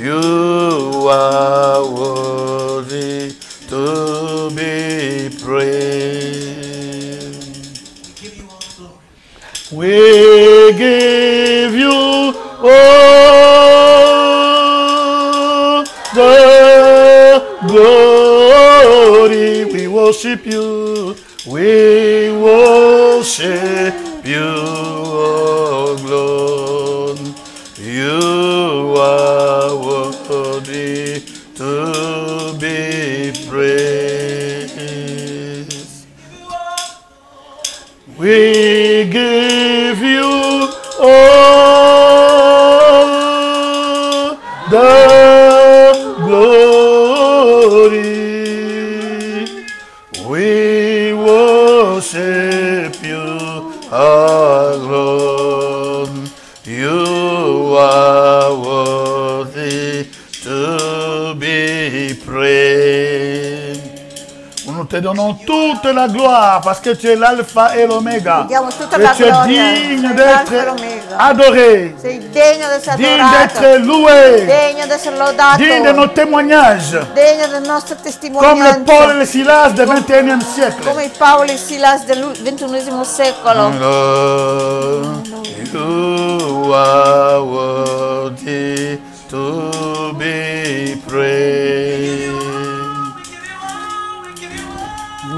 You are worthy to be praised. We give you all the glory. We worship you. We worship you, oh Lord. You are worthy to be praised. We give you all the glory. We worship you, our Lord. You are worthy to be praised. Nous te donnons toute la gloire parce que tu es l'alpha et l'oméga. Et tu es digne d'être adoré, digne d'être loué, digne de nos témoignages, comme le Paul et le Silas du 21e siècle. Come Paolo e Silas del XXI secolo. You are worthy to be praised.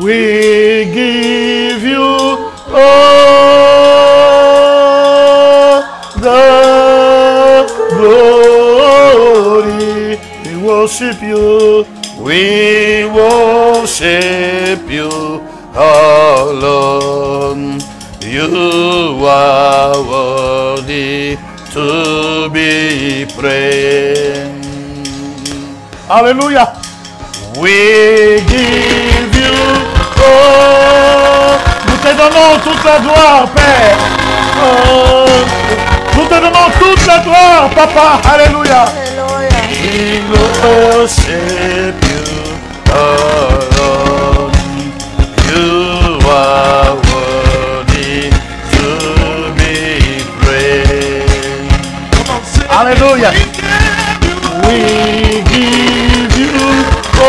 We give you all the glory. We worship you. We worship you, our Lord. You are worthy to be praised. Hallelujah. We give you all. Nous te donnons toute la gloire, Père. Oh. Nous te donnons toute la gloire, Papa. Alléluia. We worship you, oh Lord. You are worthy to be praised. Hallelujah. We give you all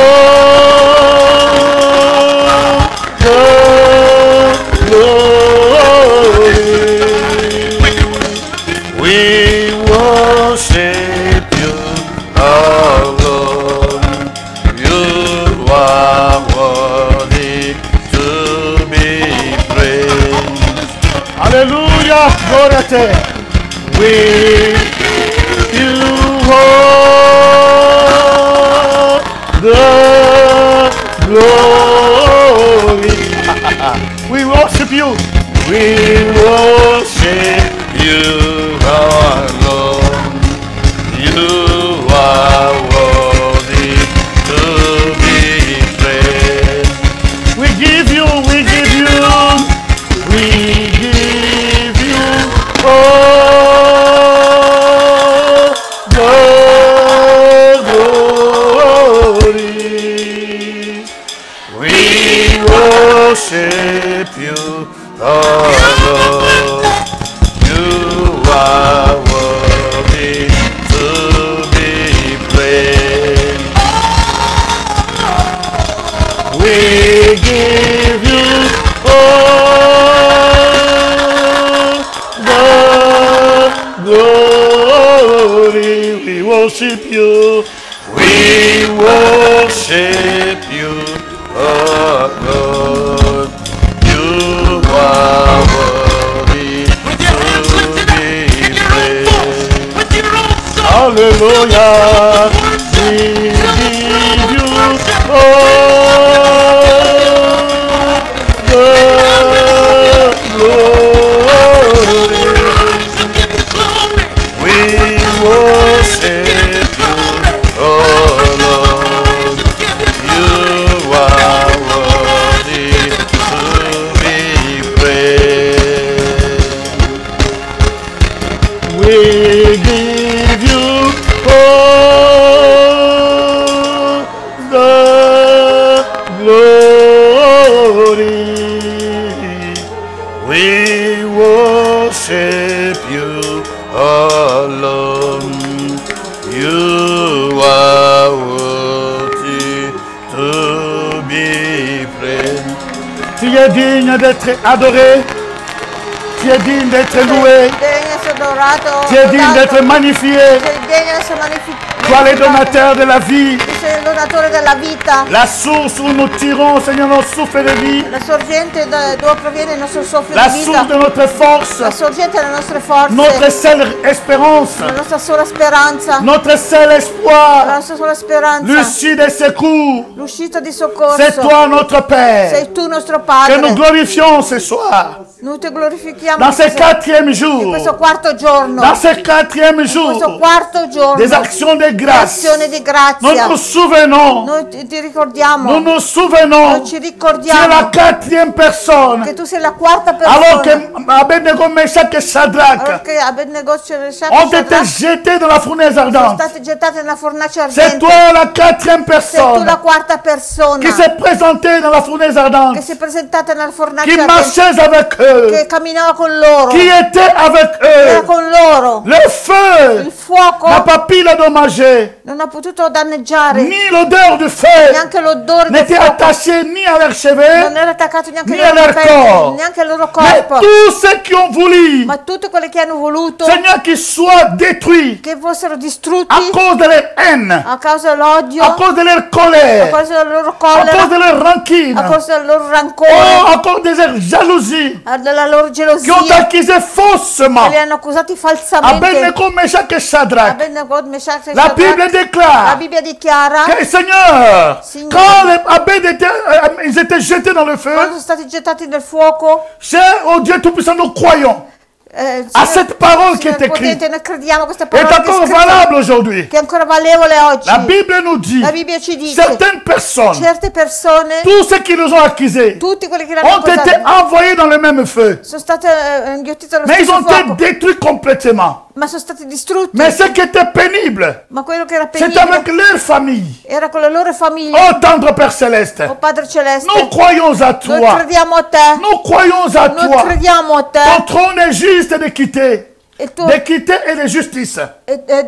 the glory. We worship you, our Lord. You are worthy to be praised. Hallelujah. Glory to you. We give you all the glory. We worship you. We worship you, our Lord. You are worthy to be praised. We give you all the glory. We worship you, our Lord. You are worthy to be praised. We give you all the glory. We worship you. We worship you, oh Lord. You are worthy to be praised. Hallelujah. We give you all the glory. We worship you, oh Lord. You are worthy to be praised. We give you all the glory. We worship you alone. You es digne d'être adoré. Tu es digne d'être loué. Tu es digne d'être magnifié. Toi le donateur de la vie. La source où nous tirons, Seigneur, nos souffles de vie. La sorgente dove proviene il nostro soffio La di source vita. de notre force. La sorgente delle nostre forze. Notre seule espérance. La nostra sola speranza. Notre seul La espoir. nostra sola speranza. L'issue des secours. L'uscita di soccorso. C'est toi notre Père. Sei tu nostro Que nous Padre. glorifions ce soir. Noi ti glorifichiamo Dans ce quatrième in jour. questo quarto giorno. Dans ce quatrième Questo jour. quarto giorno. Des actions de grâce. Azione di Nous grazia. nous souvenons. Noi ti ricordiamo. Nous nous souvenons. Noi ci Tu es la ricordiamo quatrième personne. che tu sei la quarta Alors persona. que Abednego, Meshach et Allora Shadrach che Abednego e Meshach ont été jetés dans la fournaise sono ardente. state gettate nella fornace C'est ardente. toi la quatrième Sei tu la personne quarta persona qui s'est présentée dans la fournaise che ardente, si è presentata nella fornace qui ardente, marchait avec eux, che camminava con loro, qui était avec era eux. con loro. Le feu Il fuoco n'a pas pu l'endommager, non ha potuto danneggiare, ni l'odeur du feu neanche l'odore del n'était fuoco, attachée ni à leurs non cheveux, era attaccato neanche ni ai a loro leur capelli, corps. neanche al loro mais corpo, tous ceux qui ont voulu, ma tutti quelli che hanno voluto Seigneur, qu'ils soient détruits che fossero distrutti à cause de leur haine, a causa dell'odio, à cause de leur a colère, causa della loro à cause collera, de leur rancune, a causa del loro oh, rancore, à cause de leur jalousie, della loro qui ont gelosia, accusé faussement che li hanno accusati falsamente. Abednego, Meshach et Shadrach. Abednego, Meshach e La Shadrach. Bible La déclare Bibbia dichiara que, Seigneur, Signore. quand ils étaient jetés dans le feu, quando sono stati gettati nel fuoco, c'est au Dieu Tout-Puissant, nous croyons à cette parole qui est écrite. Noi crediamo a questa Est parola che è encore scritta, valable aujourd'hui. che è ancora valevole oggi. La Bible nous dit, La Bibbia ci dice certaines personnes, certe persone, tous ceux qui nous ont accusés, tutti quelli che l'hanno ont été accusato envoyés dans le même feu. sono state inghiottite allo Mais ils stesso ont été fuoco, détruits complètement. ma sono stati distrutti. Mais ce qui était pénible, Ma quello che era c'est penibile avec leur famille. era con le loro famiglie. Oh, tendre Père Céleste, Oh Padre Celeste, nous croyons à noi toi. crediamo a te, Nous croyons à noi toi. crediamo a te. Ton trône est juste d'équité. E tu D'équité et de justice.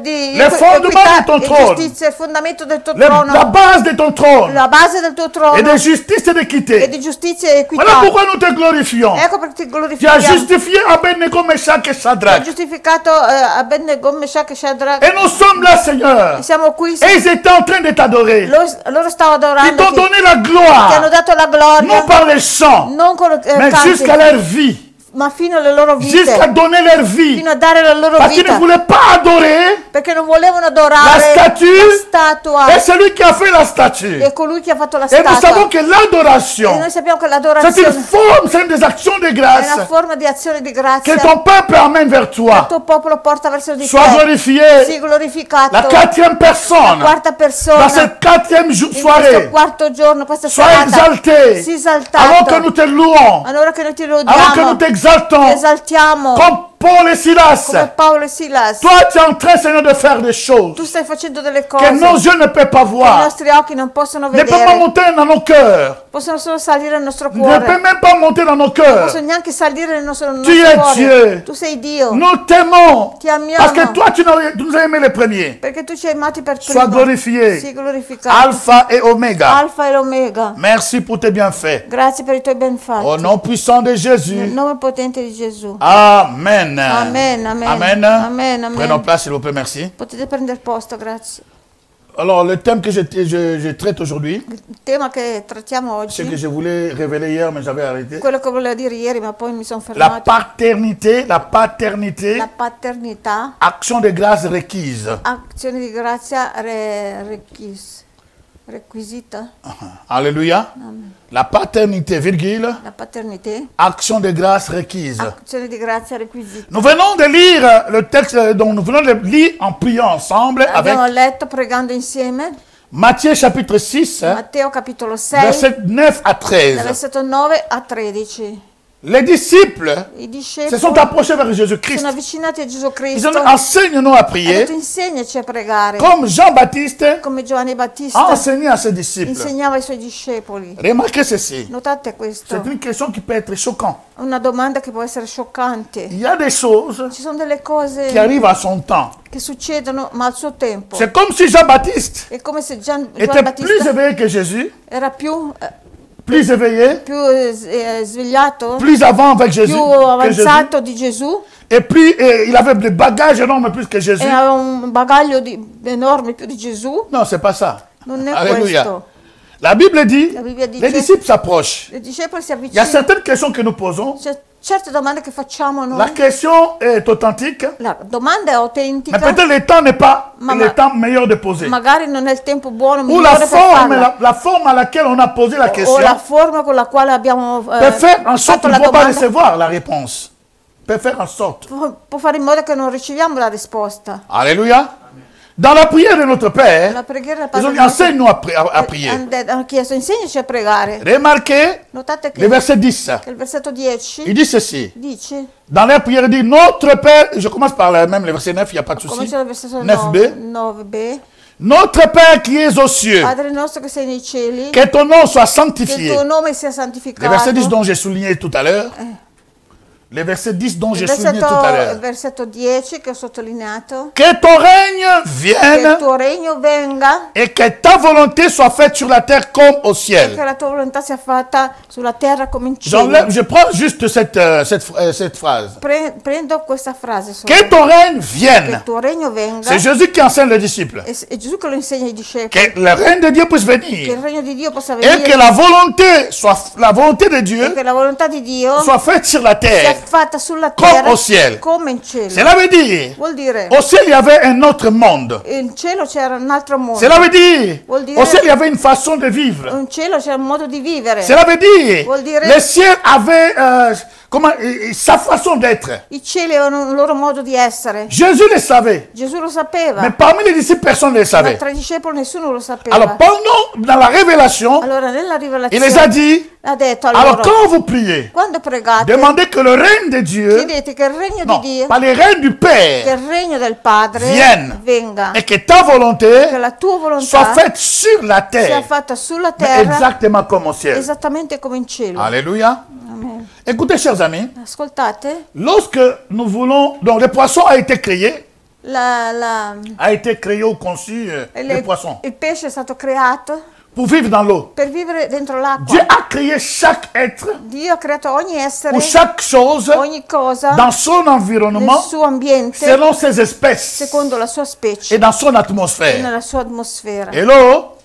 di Le fondement equità di tuo e trono. giustizia, il fondamento del tuo La trono, base de ton trône. la base del tuo Et trono de justice et e d'équité. di giustizia e equità. Voilà pourquoi nous te glorifions. Ecco perché ti Tu as glorifichiamo. justifié Abednego, Meshach et Ha Shadrach. giustificato Abednego, Meshach e Shadrach. Et nous sommes là, Seigneur. E siamo qui. Et ils étaient en train de t'adorer. Loro stavano Ils adorando. t'ont donné la Ti hanno gloire. dato la gloria. Non par les chants, Non con mais canti, jusqu'à leur vie. ma fino alle loro Jusqu'à vite. donner leur vie. Fino a dare la loro Parce qu'ils ne vita. voulaient pas adorer. Perché non volevano adorare La statue la statua. Et celui qui a fait la statue. E colui che ha fatto la Et nous savons statua. que E l'adoration, noi sappiamo che c'est une l'adorazione forme, c'est des actions de è grâce una forma di azione di que grazia. ton peuple amène vers Il toi. tuo popolo porta verso di Sois te. glorifié. Sii glorificato. La quatrième personne, Quarta persona. dans cette quatrième In questo soirée, quarto giorno, questa sois serata. exalté. Sii Alors que esaltato. nous te louons, Allora che noi ti alors que nous lodiamo. Ti t'exaltons, esaltiamo. comme Paul et Silas. Come Paolo e Silas. Toi, tu es en train, Seigneur, de faire des choses Tu stai facendo delle que cose nos yeux ne peuvent pas che i voir, nostri occhi non possono ne peuvent pas vedere. monter dans nos cœurs, Possono solo salire nel nostro ne peuvent cuore. même pas monter dans nos Non cœurs. possono neanche salire nel nostro Tu es cuore. Dieu. Tu sei Dio. Nous t'aimons Ti amiamo. parce que toi, tu nous as aimés les premiers. Perché tu ci hai amati per Sois primo. glorifié. Sii glorificato. Alpha et Oméga. Alfa e l'Omega. Merci pour tes bienfaits. Grazie per i tuoi benfatti. Au nom puissant de Nel Jésus. nome potente di Gesù. Amen. Amen, amen. Amen. Amen, amen. Prenons place, s'il vous plaît, merci. Potete prendere posto, grazie. Alors, le thème que je traite aujourd'hui, Il tema che trattiamo c'est que oggi, je voulais révéler hier, mais j'avais arrêté. quello che volevo dire ieri, ma poi mi sono La fermato. paternité, La paternità, action de grâce requise. azione di grazia requisita. Alléluia. La paternité, virgule, La paternité, action de grâce requise. azione di grazia requisita. Nous venons de lire le texte, donc nous venons de lire en priant ensemble avec Abbiamo letto pregando insieme Matthieu chapitre 6, Matteo capitolo 6, verset 9 à dal 13. versetto 9 a 13. Les disciples I se sont discepoli approchés vers Jésus-Christ. sono avvicinati a Gesù Ils Cristo ont dit, enseigne-nous à e prier, hanno detto insegnaci a pregare, comme Jean-Baptiste come Giovanni a Battista enseigné à ses disciples. insegnava ai suoi discepoli. Remarquez ceci. Notate questo, C'est une question qui peut être choquante. una domanda che può essere scioccante. Il y a des choses Ci sono delle qui cose arrivent à son temps. che succedono, ma al suo tempo. C'est comme si Jean-Baptiste È come se Giovanni était plus Battista éveillé que Jésus, era più plus éveillé, più svegliato, plus avant avec Jésus, più que Jésus. avanzato di Gesù, Et puis il avait des bagages énormes plus que Jésus. e aveva un bagaglio enorme più di Gesù. Non, c'est pas ça. Non è Alléluia. questo. La Bible dit, La Bibbia dice, les disciples s'approchent. i discepoli si Il y a avvicinano. certaines questions que nous posons. C'è certe domande che facciamo La noi. question est authentique, La domanda è mais autentica, peut-être le temps n'est pas Ma- le temps meilleur de poser. magari non è il tempo buono, Ou la migliore per forme, farla. la forme à laquelle on a posé la O question la forma con la quale abbiamo peut faire en sorte fatto qu'ils la ne vont pas domanda recevoir la réponse. Peut faire en sorte. può fare in modo che non riceviamo la risposta. Alléluia. Dans la prière de notre Père, La preghiera del ils ont Padre dit enseigne-nous à prier. hanno chiesto insegnaci a pregare. Remarquez Notate le verset 10. che il versetto 10 Il dit ceci. dice, Dans la prière, il dit Notre Père, je commence par même le verset 9, il n'y a pas de souci. comincia dal versetto 9b. 9b, Notre Père qui es aux cieux, Padre nostro che sei nei cieli, que ton nom soit che il sanctifié. tuo nome sia Le santificato. verset 10 dont j'ai souligné tout à l'heure. Le verset 10 dont j'ai Il souligné tout à l'heure. versetto 10 che ho sottolineato, Que ton règne che vienne il tuo regno venga et que ta volonté soit faite sur la terre comme au e ciel. che la tua volontà sia fatta sulla terra come in cielo. Je prends juste cette phrase. Prendo questa frase solo. Que ton règne Che vienne. il tuo regno venga. C'est Jésus qui enseigne les disciples. È Gesù che lo insegna ai discepoli. Que le règne de Dieu puisse Che venir. il regno di Dio possa Et venire. que la volonté de E Dieu che la volontà di Dio soit faite sur la sia terre. fatta sulla Comme terra au ciel. come in cielo. Cela veut dire, Vuol dire, au ciel il y avait un autre monde. in cielo c'era un altro mondo. Cela veut dire, Vuol dire- au ciel il y avait une façon de vivre. In cielo c'era un modo di vivere. Cela veut dire, Vuol dire- le ciel avait sa façon d'être. I cieli avevano un loro modo di essere. Jésus le savait. Gesù lo sapeva. Mais parmi les disciples, personne ne le Ma savait. tra i discepoli nessuno lo sapeva. Alors, dans la révélation, Allora nella il les a rivelazione dit, ha detto a alors loro, quand vous priez, quando pregate, demandez que le règne de Dieu, chiedete che il regno non, di Dio, pas le règne du che Père, il regno del Padre vienne venga, et que ta che volonté la tua soit volontà faite sur la sia terre, fatta sulla mais terra exactement comme au ciel. esattamente come in cielo. Alléluia. Amen. Écoutez, chers amis, Ascoltate, lorsque nous voulons, donc le poisson a été créé ou conçu, le poisson, il pesce è stato creato pour vivre dans l'eau. per vivere dentro l'acqua. Dieu a créé chaque être Dio ha creato ogni essere, ou chaque chose ogni cosa dans son nel environnement suo ambiente, selon ses espèces secondo la sua specie et dans son e atmosphère. nella sua atmosfera. Hello?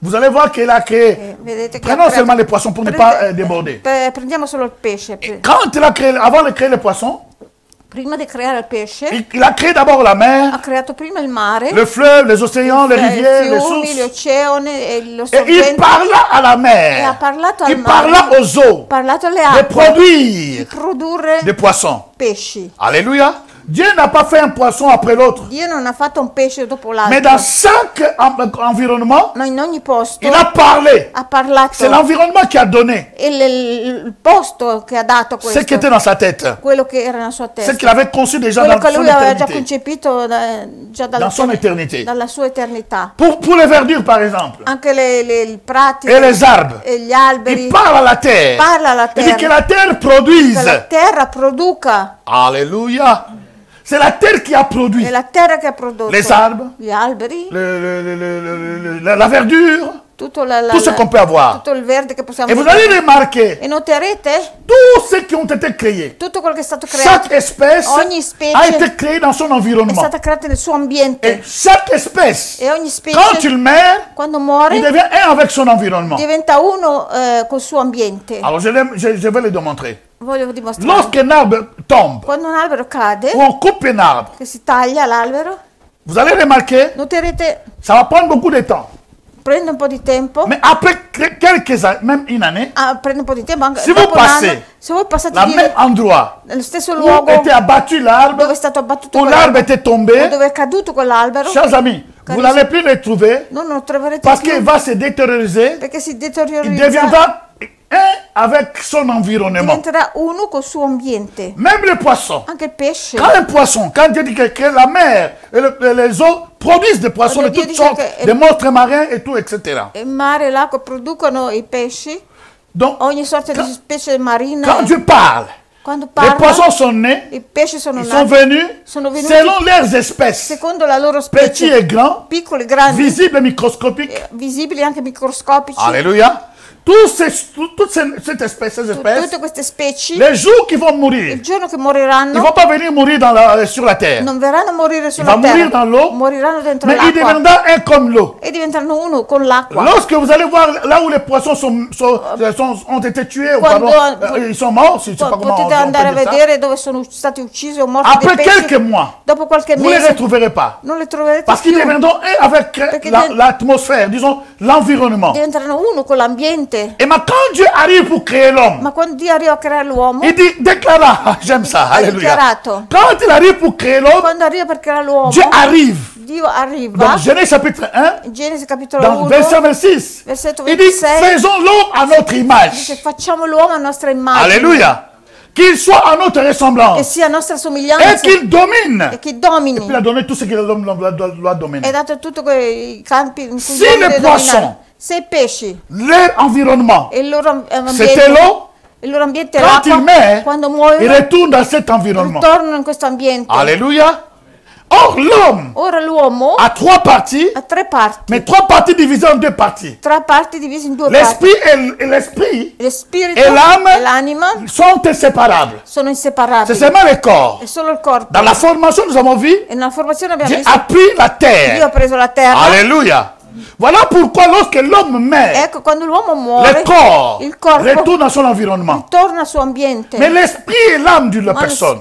Vous allez voir qu'il a créé. Vedete che Prenons seulement les poissons pour ne pas déborder. Prendiamo solo il pesce. Quand il a créé, avant de créer les poissons, Prima di creare il pesce, il a créé d'abord la ha mer, creato prima il mare, le fleuve, les océans, les i rivières, les fiumi, gli sources. oceani e lo Et il sorgente. parla à la E ha mer. parlato al Il mare, parla aux eaux ha parlato alle de acque, di produire produrre des poissons. pesci. Alléluia. Dieu n'a pas fait un poisson après l'autre. Dio non ha fatto un pesce dopo Mais l'altro, dans chaque environnement, ma in ogni posto il a parlé. ha parlato. C'est l'environnement qui a donné E il posto che ha dato ce qui était questo, dans sa tête. quello che era nella sua Ce testa, qu'il avait conçu déjà quello dans che son lui aveva già éternité. concepito già Dans son éternité. dalla sua eternità. Pour les verdures, par exemple, Anche i prati et les arbres. e gli alberi, Il parle à la terre. parla alla Il dit que terra, la terre che la produise. terra produca, Alléluia. C'est la terre qui a produit è la terra che ha prodotto les arbres, gli alberi, la verdure, tutto, tout ce qu'on peut avoir. tutto il verde che possiamo Et vous allez remarquer, E noterete tous ceux qui ont été créés, tutto quello che è stato creato chaque espèce ogni specie a été créée dans son è environnement. stata creata nel suo ambiente, Et chaque espèce, e ogni quand specie il meurt, quando muore il devient un avec son environnement. diventa uno col suo ambiente. Alors je vais le démontrer. Voglio dimostrare. Lorsqu'un arbre tombe, Quando un albero cade, ou on coupe un arbre, che si taglia l'albero, vous allez remarquer, noterete, ça va prendre beaucoup de temps. prende un po' di tempo, Mais après quelques années, même une année, prende un po' di tempo, anche Se dopo voi un passate anno, se voi passate la lì même endroit nello stesso où luogo était abattu l'arbre, dove è stato abbattuto où l'arbre quell'albero, était tombé, dove è caduto quell'albero, chers amis, vous Carissimi. n'allez plus le trouver non lo troverete parce più, qu'il va se détérioriser. perché si Il deteriorizza, deviendra un avec son environnement. diventerà uno col suo ambiente. Même le poisson. Anche il pesce, Quand un poisson, quand Dieu dit que la mer et les eaux produisent des poissons de Quando Dio toutes dice sortes, che- des monstres marins et tout, etc. il mare e l'acqua producono i pesci, Donc, ogni sorta di specie marina. quand Dieu parle, Quando les parla, poissons sont nés, i pesci sono ils sont nati venus sono venuti selon leurs espèces, secondo la loro petits specie, et grands, piccoli, grandi, visibles et microscopiques. visibili anche microscopici. Alléluia. Cette espèce, ces espèces, tutte queste specie, les jours qui vont mourir, il giorno che ils ne moriranno, vont pas venir mourir sur la terre. non verranno a morire Il sulla va mourir terra, dans l'eau, moriranno dentro mais il l'acqua deviendra un comme l'eau. e diventeranno uno con l'acqua. Lorsque vous allez voir là où les poissons ont été tués, ou Quando- pardon, ils sont morts, je sais pas comment Potete on andare a peut dire ça. vedere dove sono stati uccisi o morti Après dei pesci. quelques mois, Dopo qualche vous ne les mese retrouverez pas. non le troverete Parce qu'ils più, deviendront un avec l'atmosphère, disons l'environnement. diventeranno uno con l'ambiente. Et maintenant, quand Dieu arrive pour créer l'homme, Ma quando Dio arriva a creare l'uomo, il dit, déclara, j'aime ça, alléluia. dichiarato. Quand il arrive pour créer l'homme, Quando arriva per creare l'uomo, Dieu arrive. Dio arriva, Dans Genèse chapitre 1, Genesi capitolo dans 1, verset 26, versetto il dit, 26, faisons l'homme à notre dice image. facciamo l'uomo a nostra immagine, Alléluia. Qu'il soit à notre che ressemblance sia a nostra et somiglianza qu'il domine. e che Il domini. a donné tout ce que l'homme doit dominer. È dato tutti quei campi in cui Si l'uomo le deve poisson, dominare. Se i pesci L'environnement, e il loro c'était ambiente, l'eau. il loro ambiente è Quand il l'acqua, meurt, quando il muoiono retourne dans cet environnement. ritornano in questo ambiente. Alléluia. Or, l'homme Ora l'uomo a trois parties, ha tre parti, mais trois parties divisées en deux parties. tre parti divise in due parti. L'esprit et l'esprit Lo spirito e l'âme e l'anima sont inséparables. sono C'est inseparabili. seulement le corps. È solo il corpo. Dans la formation, nous avons vu, E nella formazione abbiamo Dieu visto a pris la Dio ha terre. preso la terra. Alléluia. Voilà pourquoi lorsque l'homme meurt, Ecco, quando l'uomo le muore, corps il corpo retourne dans son environnement. torna al suo ambiente. Mais l'esprit et l'âme d'une Ma lo personne.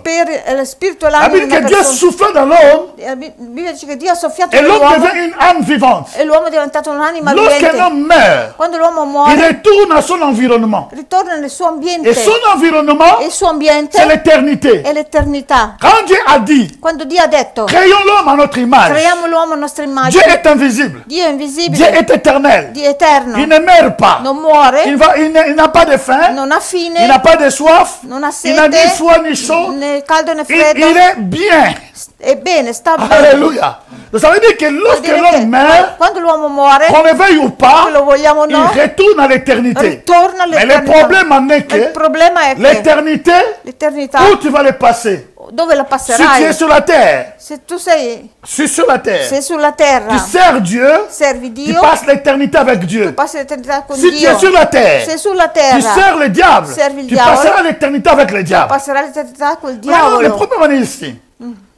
spirito e La l'anima di Bible una dit que Dieu persona. souffle dans l'homme La Bibbia dice che Dio ha soffiato et l'homme nell'uomo devient une âme vivante. e l'uomo è diventato un'anima Lorsqu'un vivente. homme meurt, Quando l'uomo il muore, retourne à son environnement. ritorna nel suo ambiente. Et son environnement, E il suo ambiente c'est l'éternité. è l'eternità. Quand Dieu a dit, Quando Dio ha detto, créons l'homme à notre image, creiamo l'uomo a nostra Dieu immagine, est invisible. Dio è Dieu invisibile, est éternel. Dio è eterno, Il ne meurt pas. non muore, Il n'a pas de faim. non ha Il fine, n'a pas de soif. non ha Il n'a ni sete, froid ni chaud. né caldo né Il freddo, est bien. è bene, sta bene. Alléluia. Ça veut dire que Vuol lorsque dire l'homme che meurt, quando l'uomo muore, qu'on le veuille ou pas, lo vogliamo o il no, retourne à l'éternité. ritorna Mais le all'eternità. problème en est Ma il que problema è che l'éternité, l'eternità, où tu vas le passer? dove la Si tu es passerai? sur la terre, Se tu sei sur la terre, sulla tu terra, sers Dieu, servi tu Dio, passes l'éternité avec Dieu. passi l'eternità con Si tu es Dio. sur la terre, Se sulla tu terra sers le diable, servi il tu diavolo, passeras l'éternité avec le diable. passerai l'eternità col Maintenant, le diavolo. problème en est ici.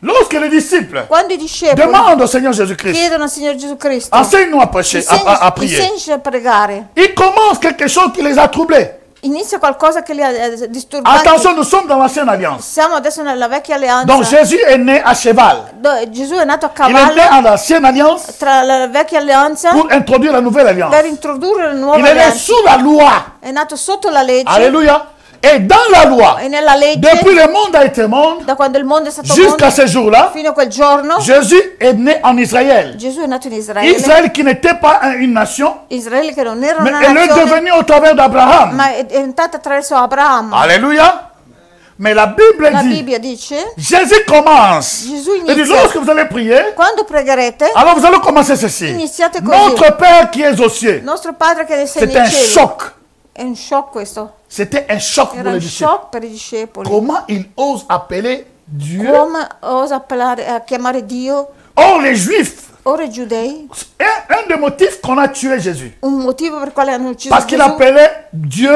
Lorsque les disciples Quando i discepoli demandent au Seigneur Jésus-Christ, chiedono al Signore Gesù Cristo, enseigne-nous à prêcher, à prier. insegnaci a pregare, Ils commencent quelque chose qui les a troublés. inizia qualcosa che li ha disturbati. Attention, nous sommes dans l'ancienne alliance. Siamo adesso nella vecchia alleanza. Donc Jésus est né à cheval. Gesù è nato a Il est né cavallo à l'ancienne alliance tra la vecchia alleanza pour introduire la nouvelle alliance. per introdurre la Il nuova est né alleanza. sous la loi. È nato sotto la legge Alléluia. Et dans la loi, e nella legge, depuis le monde a été monde, da quando il mondo è stato jusqu'à mondo, ce jour-là, fino a quel giorno, Jésus est né en Israël. Gesù è nato in Israele. Israël qui n'était pas une nation, Israele che non era mais una elle est nazione, devenue au travers d'Abraham. ma è diventata attraverso Abramo. Alléluia. Mais la Bible La dit, Bibbia dice, Jésus commence. Gesù Il dit, inizia, lorsque vous allez prier, quando pregherete, alors vous allez commencer ceci. iniziate così. Notre Père qui est aux cieux. Nostro Padre che sei C'était un nei cieli. choc. È un shock questo. C'était un choc pour Era les un disciples. shock per i discepoli. Comment ils osent appeler Dieu? Come osa chiamare Dio? Or, les Juifs, Ora i giudei, un des motifs qu'on a tué Jésus. un motivo per quale hanno ucciso Parce qu'il Gesù, appelait Dieu,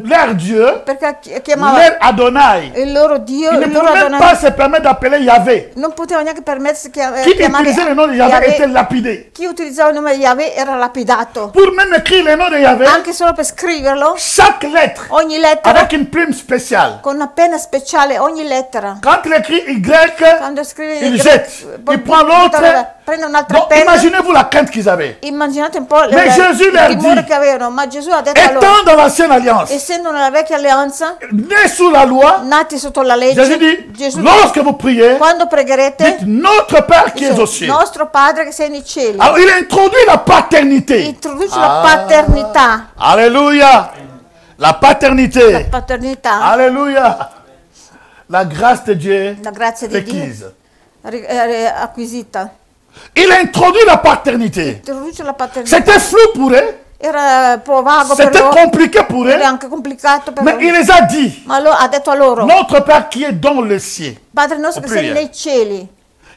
leur Dieu, perché chiamava leur Adonai. il loro Dio, Il ne il loro pouvait même Adonai. pas se permettre d'appeler Yahvé. Non poteva neanche permettersi di Qui chiamare utilisait le nom de Yahvé Yahvé. était lapidé. Chi utilizzava il nome di Yahvé era lapidato. Pour même écrire le nom de Yahvé, Anche solo per scriverlo, chaque lettre ogni lettera, avec une plume spéciale. con una penna speciale, ogni lettera. Quand il écrit Y, Quando scrive il jette. Il prend l'autre. prende un'altra Donc penna. imaginez-vous la crainte qu'ils avaient. Immaginate un po' Mais Jésus leur il timore dit, che avevano, ma Gesù ha detto a loro, étant dans l'ancienne alliance, essendo nella vecchia alleanza, né sous la loi, nati sotto la legge, Jésus dit, Gesù lorsque vous priez, quando pregherete, dites notre Père qui est dice, aux cieux. nostro Padre che sei nei cieli. Alors il introduit la paternité. Introduce la paternità. Alléluia. La La paternité. paternità, Alléluia. La grâce de Dieu la grazia di Dio requise. acquisita. Il introduit la paternité. Introduce la paternità. C'était flou pour eux. Era un po' vago per C'était loro, compliqué pour eux. era anche complicato per Mais loro. il les a dit, Ma ha detto a loro, notre Père qui est dans le ciel, Padre nostro Au che sei pluriel. nei cieli,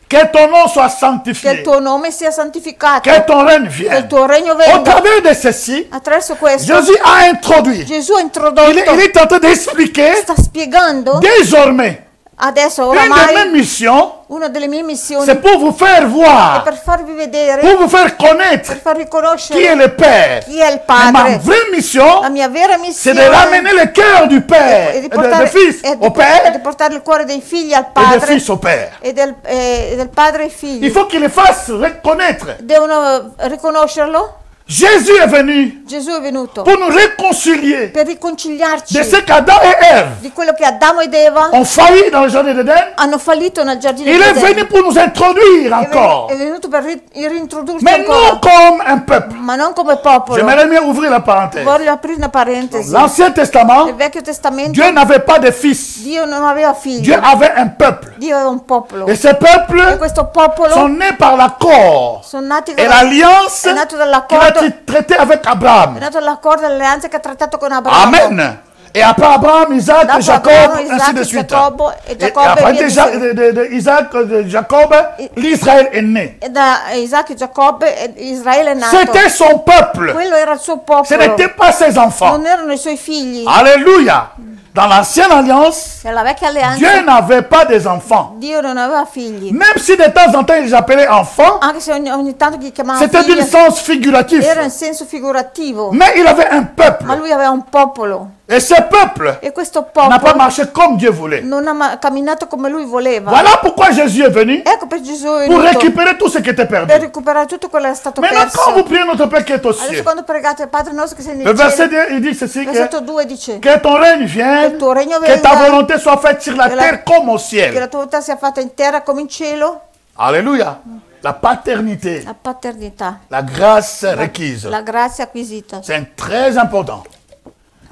Que ton nom soit che il sanctifié. tuo nome sia santificato, Que ton règne che il vienne. tuo regno Au venga. travers de ceci, Attraverso questo Jésus a introduit. Gesù ha introdotto, Il est en train d'expliquer sta spiegando désormais adesso une de mes oramai missions, una delle mie missioni c'est pour vous faire è voir, per farvi vedere, pour vous faire connaître per farvi qui est conoscere le Père. chi è il Mais ma Padre. vraie mission, La mia vera c'est de missione ramener le cœur du Père, è di du portare, Fils è au di Père portare il cuore dei figli al et du Padre Fils au Père. e del Padre ai Il figli. faut qu'il les fasse reconnaître. Devono riconoscerlo. Jésus est venu Gesù è venuto pour nous réconcilier per riconciliarci de ce qu'Adam et Ève di quello che Adamo ed Eva ont failli dans le jardin d'Éden. hanno fallito nel giardino Il est d'Eden. venu pour nous introduire È encore. venuto per reintrodurci Mais ancora, non comme un peuple. ma non come popolo. J'aimerais mieux ouvrir la parenthèse. Voglio aprire una parentesi. L'Ancien Nel Testament, Vecchio Testamento Dieu n'avait pas de fils. Dio non aveva figli, Dieu avait un peuple. Dio aveva un popolo. Et ce E peuple questo popolo sont nés par l'accord sono nati et con l'alliance è nato qu'il a dall'accordo, traité avec Abraham. è nato dall'accordo dell'alleanza che ha trattato con Abramo. Amen. Et après Abraham, Isaac, Dopo Jacob, Abramo, ainsi Isaac, de suite. Giacobbe, e Et Giacobbe après e via de Isaac, de Jacob, l'Israël est né. E da Isacco e Giacobbe Israele è nato. C'était son peuple. Quello era il suo Ce popolo, n'étaient pas ses enfants. non erano i suoi figli. Alléluia. Dans l'ancienne alliance, Nella vecchia alleanza Dieu n'avait pas des enfants. Dio non aveva figli. Même si de temps en temps ils appelaient enfants, Anche se ogni tanto gli chiamava c'était figli, d'un sens figuratif. era in senso figurativo. Mais il avait un peuple. Ma lui aveva un popolo. Et ce peuple E questo n'a pas popolo marché comme Dieu voulait. non ha camminato come lui voleva. Voilà pourquoi Jésus est venu Ecco per Gesù è pour venuto récupérer tout ce qui était perdu. per recuperare tutto quello che è stato Maintenant, quand vous perso. priez notre Père qui est aux Adesso cieux, quando pregate Padre nostro che sei le nel verset cielo, 2, il dit ceci, versetto 2 dice que ton règne vienne, che il tuo regno que ta venga, volonté soit faite sur la che terre comme au che ciel. la tua volontà sia fatta in terra come in cielo. Alléluia. La paternité, La paternità, la grâce requise, la grazia acquisita. c'est très important.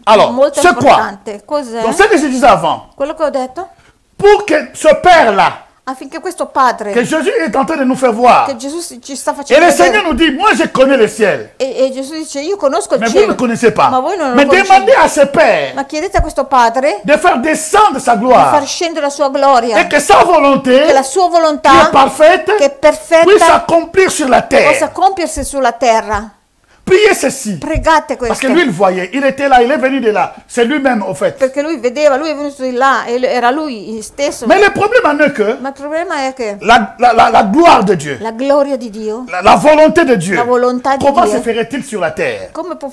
Alors, Molto c'est quoi? importante. Cos'è? Donc, ce que je disais avant, Quello che ho detto? pour que ce Père-là, Affinché questo Padre que Jésus est en train de nous faire voir, che Gesù ci sta et facendo le vedere, Seigneur nous dit, moi je connais le ciel, e Gesù dice io conosco il mais vous ne cielo, le connaissez pas. ma voi non lo Mais conoscete. demandez à ce Père Ma chiedete a questo Padre de faire descendre sa di gloire far scendere la sua gloria, et que sa volonté, che la sua qui est volontà, parfaite, che è puisse perfetta, s'accomplir sur la possa terre. compiersi sulla terra. Priez ceci. Pregate Parce que questo, lui, il voyait. Il était là, il est venu de là. C'est lui-même, au fait. perché lui vedeva, lui è venuto di là, e era lui stesso. Mais le problème en est que Ma il problema è che la gloire de Dieu, la gloria di Dio, la volonté de Dieu, la volontà di comment se Dio, ferait-il sur la terre? come può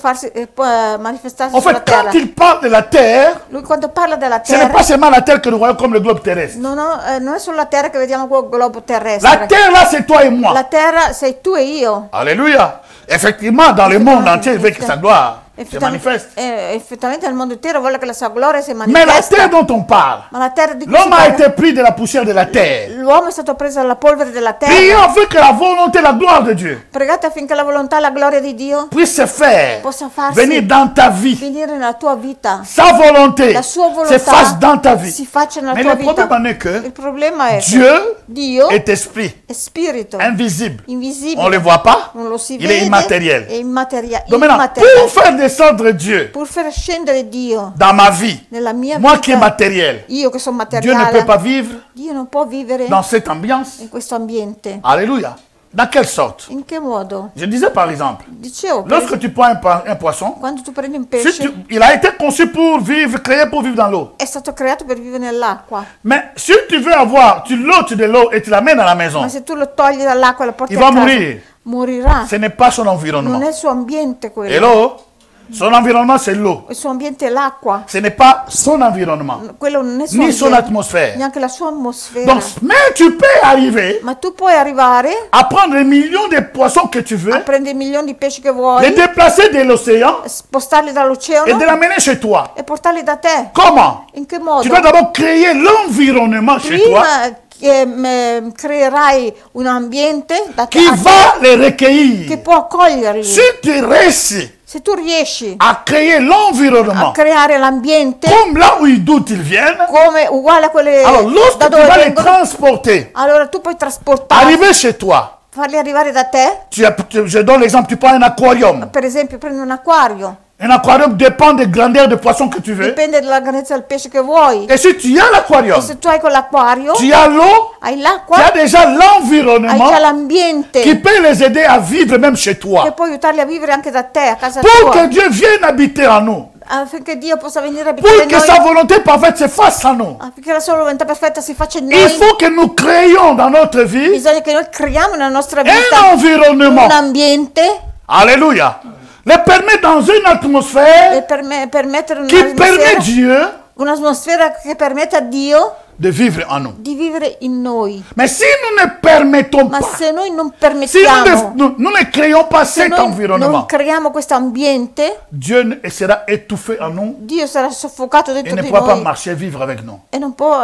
può manifestarsi En sulla fait, terra? quand il parle de la terre, Lui quando parla della ce n'est terra, pas seulement la terre que nous voyons comme le globe terrestre. non è solo la terra che vediamo quel globo La terrestre. terre, là, c'est toi et moi. La terra sei tu e io. Alléluia. Effectivement, dans le monde entier, il veut que sa gloire se manifeste. Effettivamente nel mondo intero vuole che la sua gloria si Mais la manifesta. terre dont on parle, Ma la terra di cui si l'homme a parla, été pris de la poussière de la terre. l'uomo è stato preso dalla polvere della Prions terra. afin que la volonté, la gloire de Dieu Pregate affinché la volontà e la gloria di Dio puisse se faire, possa farsi venir dans ta vie. venire nella tua vita. Sa volonté La sua se volontà fasse dans ta vie. si faccia nella Mais tua le vita. problème en est que Il problema è che Dieu Dio est esprit, è spirito, invisible. invisibile. On ne le voit pas. Non lo si Il vede. est immatériel. È immateriale. Donc maintenant, pour faire descendre Dieu Pur far scendere Dio dans ma vie, nella mia moi vita, qui est matériel, io che sono Dieu ne materiale, peut pas vivre Dio non può vivere dans cette ambiance. in questo ambiente. Alléluia. Dans quelle sorte? In che modo? Je disais par exemple, Dicevo, lorsque tu prends un poisson, quando tu prendi un si pesce, il a été conçu pour vivre, créé pour vivre dans l'eau. è stato creato per vivere nell'acqua. Mais si tu veux avoir, tu l'ôtes de l'eau et tu l'amènes à la maison, Ma se tu lo togli dall'acqua e lo porti il a va casa, mourir. morirà. Ce n'est pas son Non environnement. è il suo ambiente quello. Hello? Son environnement, c'est l'eau. Il suo ambiente è l'acqua. Ce n'est pas son environnement, Quello non è il suo ni son ambiente, atmosphère. neanche la sua atmosfera. Donc, mais tu peux arriver Ma tu puoi arrivare à prendre les millions de poissons que tu a veux, prendere i milioni di pesci che les vuoi, déplacer de l'océan spostarli et dall'oceano de l'amener chez toi. e portarli da te. Comment? In che Tu modo? dois d'abord créer l'environnement chez toi Prima che creerai un ambiente da te, qui a te va les che recueillir. può accoglierli. Si tu réussis Se tu riesci à créer a l'environnement creare l'ambiente comme là où ils viennent, come uguale a quelle alors lorsque da tu dove vas les vengono, transporter, allora tu puoi trasportarli, arriver chez toi, farli arrivare da te. je donne l'exemple, tu prends un aquarium, Per esempio, prendi un acquario, Un aquarium dépend des grandeurs de poissons que tu veux. dipende dalla grandezza del pesce che vuoi. Et si tu as l'aquarium, E se tu hai quell'acquario, tu as l'eau, hai tu l'acqua, as déjà hai l'environnement già l'ambiente qui peut les aider à vivre même chez che toi. può aiutarli a vivere anche da te, a casa Pour que tua, Dieu vienne habiter en nous. affinché Dio possa venire a abitare Pour in que noi, sa volonté parfaite se fasse en nous. affinché la sua volontà perfetta si faccia in Il noi. faut que nous créions dans notre vie Bisogna che noi creiamo nella nostra un vita environnement. un ambiente Alléluia. Le permettre dans une atmosphère e permettere qui permet Dieu un'atmosfera che permette a Dio de vivre en nous. di vivere in noi. Mais si nous ne permettons Ma pas, se noi non si permettiamo, nous ne créons pas se cet noi non environnement, creiamo questo ambiente, Dieu sera étouffé en nous Dio sarà soffocato et dentro ne di pourra pas noi marcher, vivre avec nous. e non può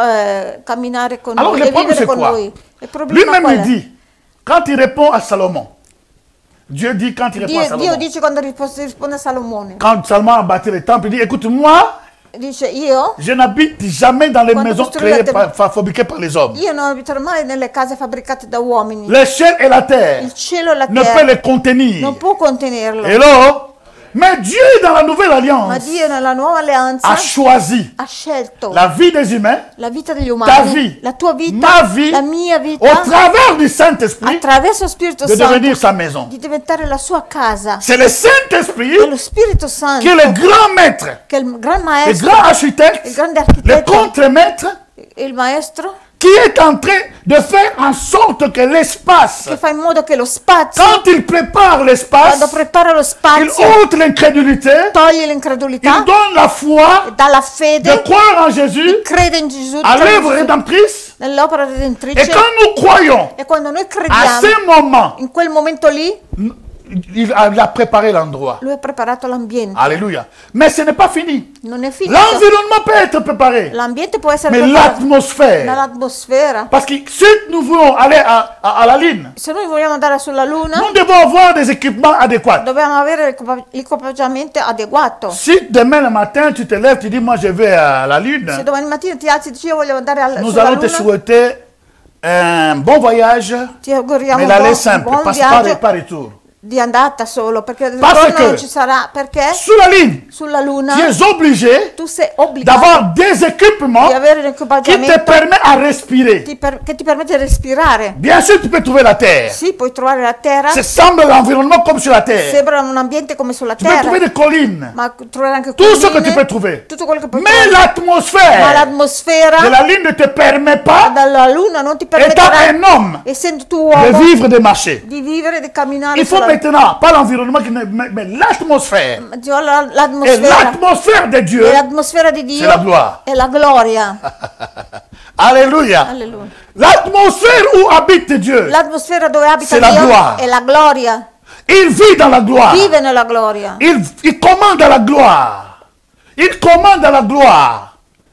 camminare con Alors noi le e problème vivere c'est con quoi? noi. Il problema Lui-même qual il è? dit, quand il répond à Salomon, Dieu dit quand il répond à Dio Salomon, dice quando risponde a Salomone, quand Salomon a bâti le temple, il dit, écoute, moi, dice io je n'habite jamais dans les Quando maisons costruite- fabriquées par les hommes. non abiterò mai nelle case fabbricate da uomini. Le ciel et la terre Il cielo e la ne peut terra les contenir. non può contenerlo. Hello? Mais Dieu, dans la nouvelle Ma alliance, Dio nella nuova alleanza a choisi ha scelto la vie des humains la vita degli ta umani, vie, la tua vita, ma vie, la mia au vita, travers du Saint-Esprit, attraverso lo Spirito de Santo, devenir sa maison. di diventare la sua casa. C'est le Saint-Esprit È lo Spirito Santo qui est le grand maître, che è il gran le maestro, grand il architecte, grande le architetto, contre-maître, il maestro qui est en train de faire en sorte que l'espace, che fa in modo che lo spazio, quand il prépare l'espace, quando prepara lo il spazio, ôte l'incrédulité, toglie il l'incredulità, donne la foi dà la de fede, croire en Jésus, crede in Gesù, à l'œuvre rédemptrice. nell'opera Et redentrice. quand nous croyons E quando noi à crediamo, ce moment, in quel momento lì, il a préparé l'endroit. lui ha preparato l'ambiente. Alléluia. Mais ce n'est pas fini. Non è finito. L'environnement peut être préparé, L'ambiente può essere mais preparato, ma l'atmosphère. l'atmosfera. Parce que si nous voulons aller à la Lune, Se noi vogliamo andare sulla Luna, nous devons avoir des équipements adéquats. dobbiamo avere l'equipaggiamento adeguato. Si demain le matin tu te lèves, tu dis moi je vais à la Se Lune, domani mattina ti alzi e dici io voglio andare nous sulla allons te Luna, souhaiter un bon voyage, ti auguriamo mais un l'aller buon, simple, buon passe viaggio pas retour. di andata solo, perché il Parce ritorno non que- ci sarà, perché Sur la Lune, sulla Luna tu es obligé tu sei obbligato d'avoir des équipements di avere qui te l'equipaggiamento permettent à respirer. che ti permette di respirare. Bien sûr, tu peux trouver la terre. Sì, puoi trovare la terra, Ça semble l'environnement comme sur la terre. sembra un ambiente come sulla Tu peux terra, trouver des collines, ma troverai anche tout ce que colline, tu peux trouver. tutto quello che puoi Mais trovare. Ma l'atmosphère l'atmosfera de la Lune ne te permet pas, dalla Luna non ti étant permetterà, un homme, essendo tu de uomo, vivre, de marcher. di vivere, di camminare Il faut sulla maintenant, pas l'environnement, mais l'atmosphère. Et l'atmosfera. l'atmosphère de Dieu, E l'atmosfera di Dio c'est la gloire. è la gloria. Alléluia. Alleluia. L'atmosphère où habite Dieu, L'atmosfera dove abita C'est la Dio gloire. è la gloria. il vit dans la gloire. Vive nella gloria. Il commande à la gloire. Il commande à la gloire.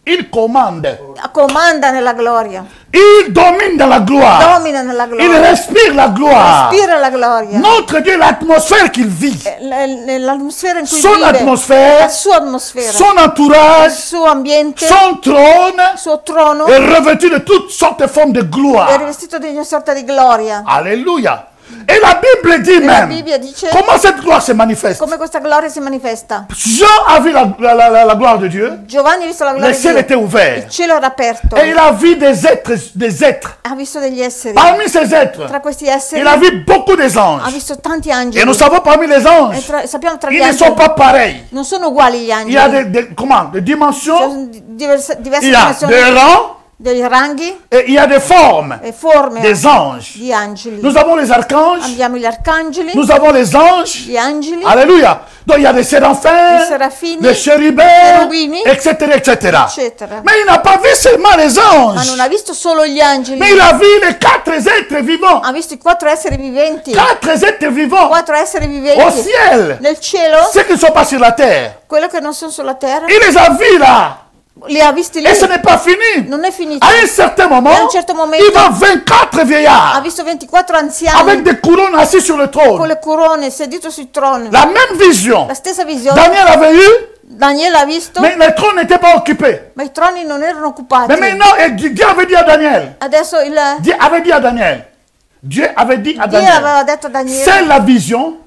Il commande. Comanda nella gloria. Il domine dans la gloire. Domina nella Il gloria. respire la gloire. Respira la gloria. Notre Dieu, l'atmosphère qu'il vit, L'atmosfera in cui Son vive, atmosfera, la sua atmosfera, son il entourage, suo ambiente, son trône il suo trono est revêtu de toutes sortes de formes de è gloire. rivestito di una sorta di gloria. Alléluia. Et la Bible dit E la même Bibbia dice comment cette gloire se manifeste. come questa gloria si manifesta. Jean a vu la gloire de Dieu. Giovanni ha visto la gloria Le di ciel Dio. était ouvert. Il cielo era aperto. Et il a vu des êtres. Ha visto degli esseri. Parmi ces êtres, Tra questi esseri il a vu beaucoup des ha anges. visto tanti Et angeli. nous savons parmi les E anges, sappiamo tra gli ils ne angeli sont pas pareils. non sono uguali gli Il y a angeli. des dimensions, Sono diverse il y a dimensioni, des rangs degli ranghi et il y a des formes e forme des anges. di angeli. Nous avons les archanges, Abbiamo gli arcangeli, nous avons les anges. gli angeli, Alléluia. Donc il y a des i séraphins, serafini, les chérubins, cherubini, etc., etc. eccetera. Mais il n'a pas vu seulement les Ma non anges, ha visto solo gli angeli, mais il a vu les quatre êtres vivants. ha visto i quattro esseri viventi. Quatre êtres vivants Quattro esseri au viventi ciel. nel cielo, Ceux qui ne sont pas sur la terre. quello che non sono sulla terra, Il les a vus là. li ha visti lì. Et ce n'est pas fini. Non è finito. À un certain moment, E a un certo momento il voit 24 ha vieillards visto 24 avec anziani des couronnes assis sur le con trône. le corone seduto sui troni. La même vision. La stessa visione Daniel avait eu, Daniele ha visto, mais le trône n'était pas occupé. ma i troni non erano occupati. Mais maintenant, Dieu avait dit à Daniel, Adesso Dieu avait dit à Daniel, Dio aveva detto a Dio Daniele, aveva detto a Daniele, c'est la vision,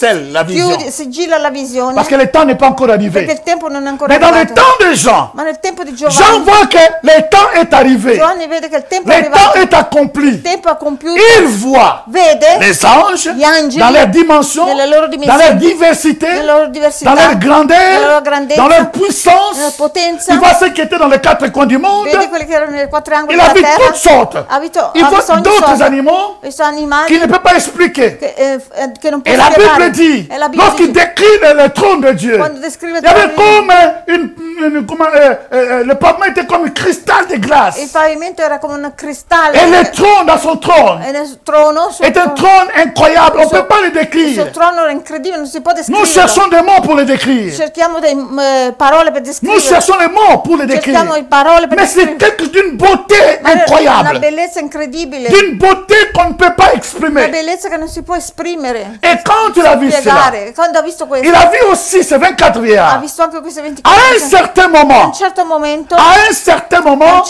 scelle la vision. sigilla la visione, Parce que le temps n'est pas encore perché arrivé. il tempo non è ancora Mais dans le arrivato. temps de Jean, Ma nel tempo di Jean Giovanni, voit que le temps est arrivé. Giovanni vede che il tempo è Le temps arrivato, est accompli. il tempo è compiuto, Il voit vede les anges gli angeli dans leur dimension, nelle loro dans dimensioni, leur diversité, nelle loro diversità, dans leur nella grandeur, loro grandezza, dans leur nella puissance. potenza. Il voit ceux qui étaient dans les quatre coins du monde. Vede quelli che erano nei quattro angoli Il a della vu terra. toutes sortes. Il Ha voit visto ogni d'autres sorta. animaux Questi animali qu'il ne peut pas expliquer. che non può Et la spiegare. Bible dit, E la Bibbia lorsqu'il dice, décrit le trône de Dieu, quando descrive il y avait il trono comme le pavement était comme un cristal de il glace. pavimento era come un cristallo. Et le trône dans son trône E nel trono, est un trône incroyable. On ne peut pas le il décrire. suo trono era incredibile, non si può Nous descriverlo. cherchons des mots pour le décrire. Cerchiamo delle parole per Nous descriverlo. cherchons les mots pour le décrire. Cerchiamo le parole per Mais c'est descriverlo. d'une beauté Ma è una incroyable. bellezza incredibile, D'une beauté qu'on ne peut pas una exprimer. bellezza che non si può esprimere, Et quand il a vu cela, spiegare. Quando ha visto il questo, a vu aussi ces 24 ha vieillards. visto anche queste À 24 un persone. certain A moment, un certo momento, à un certain moment,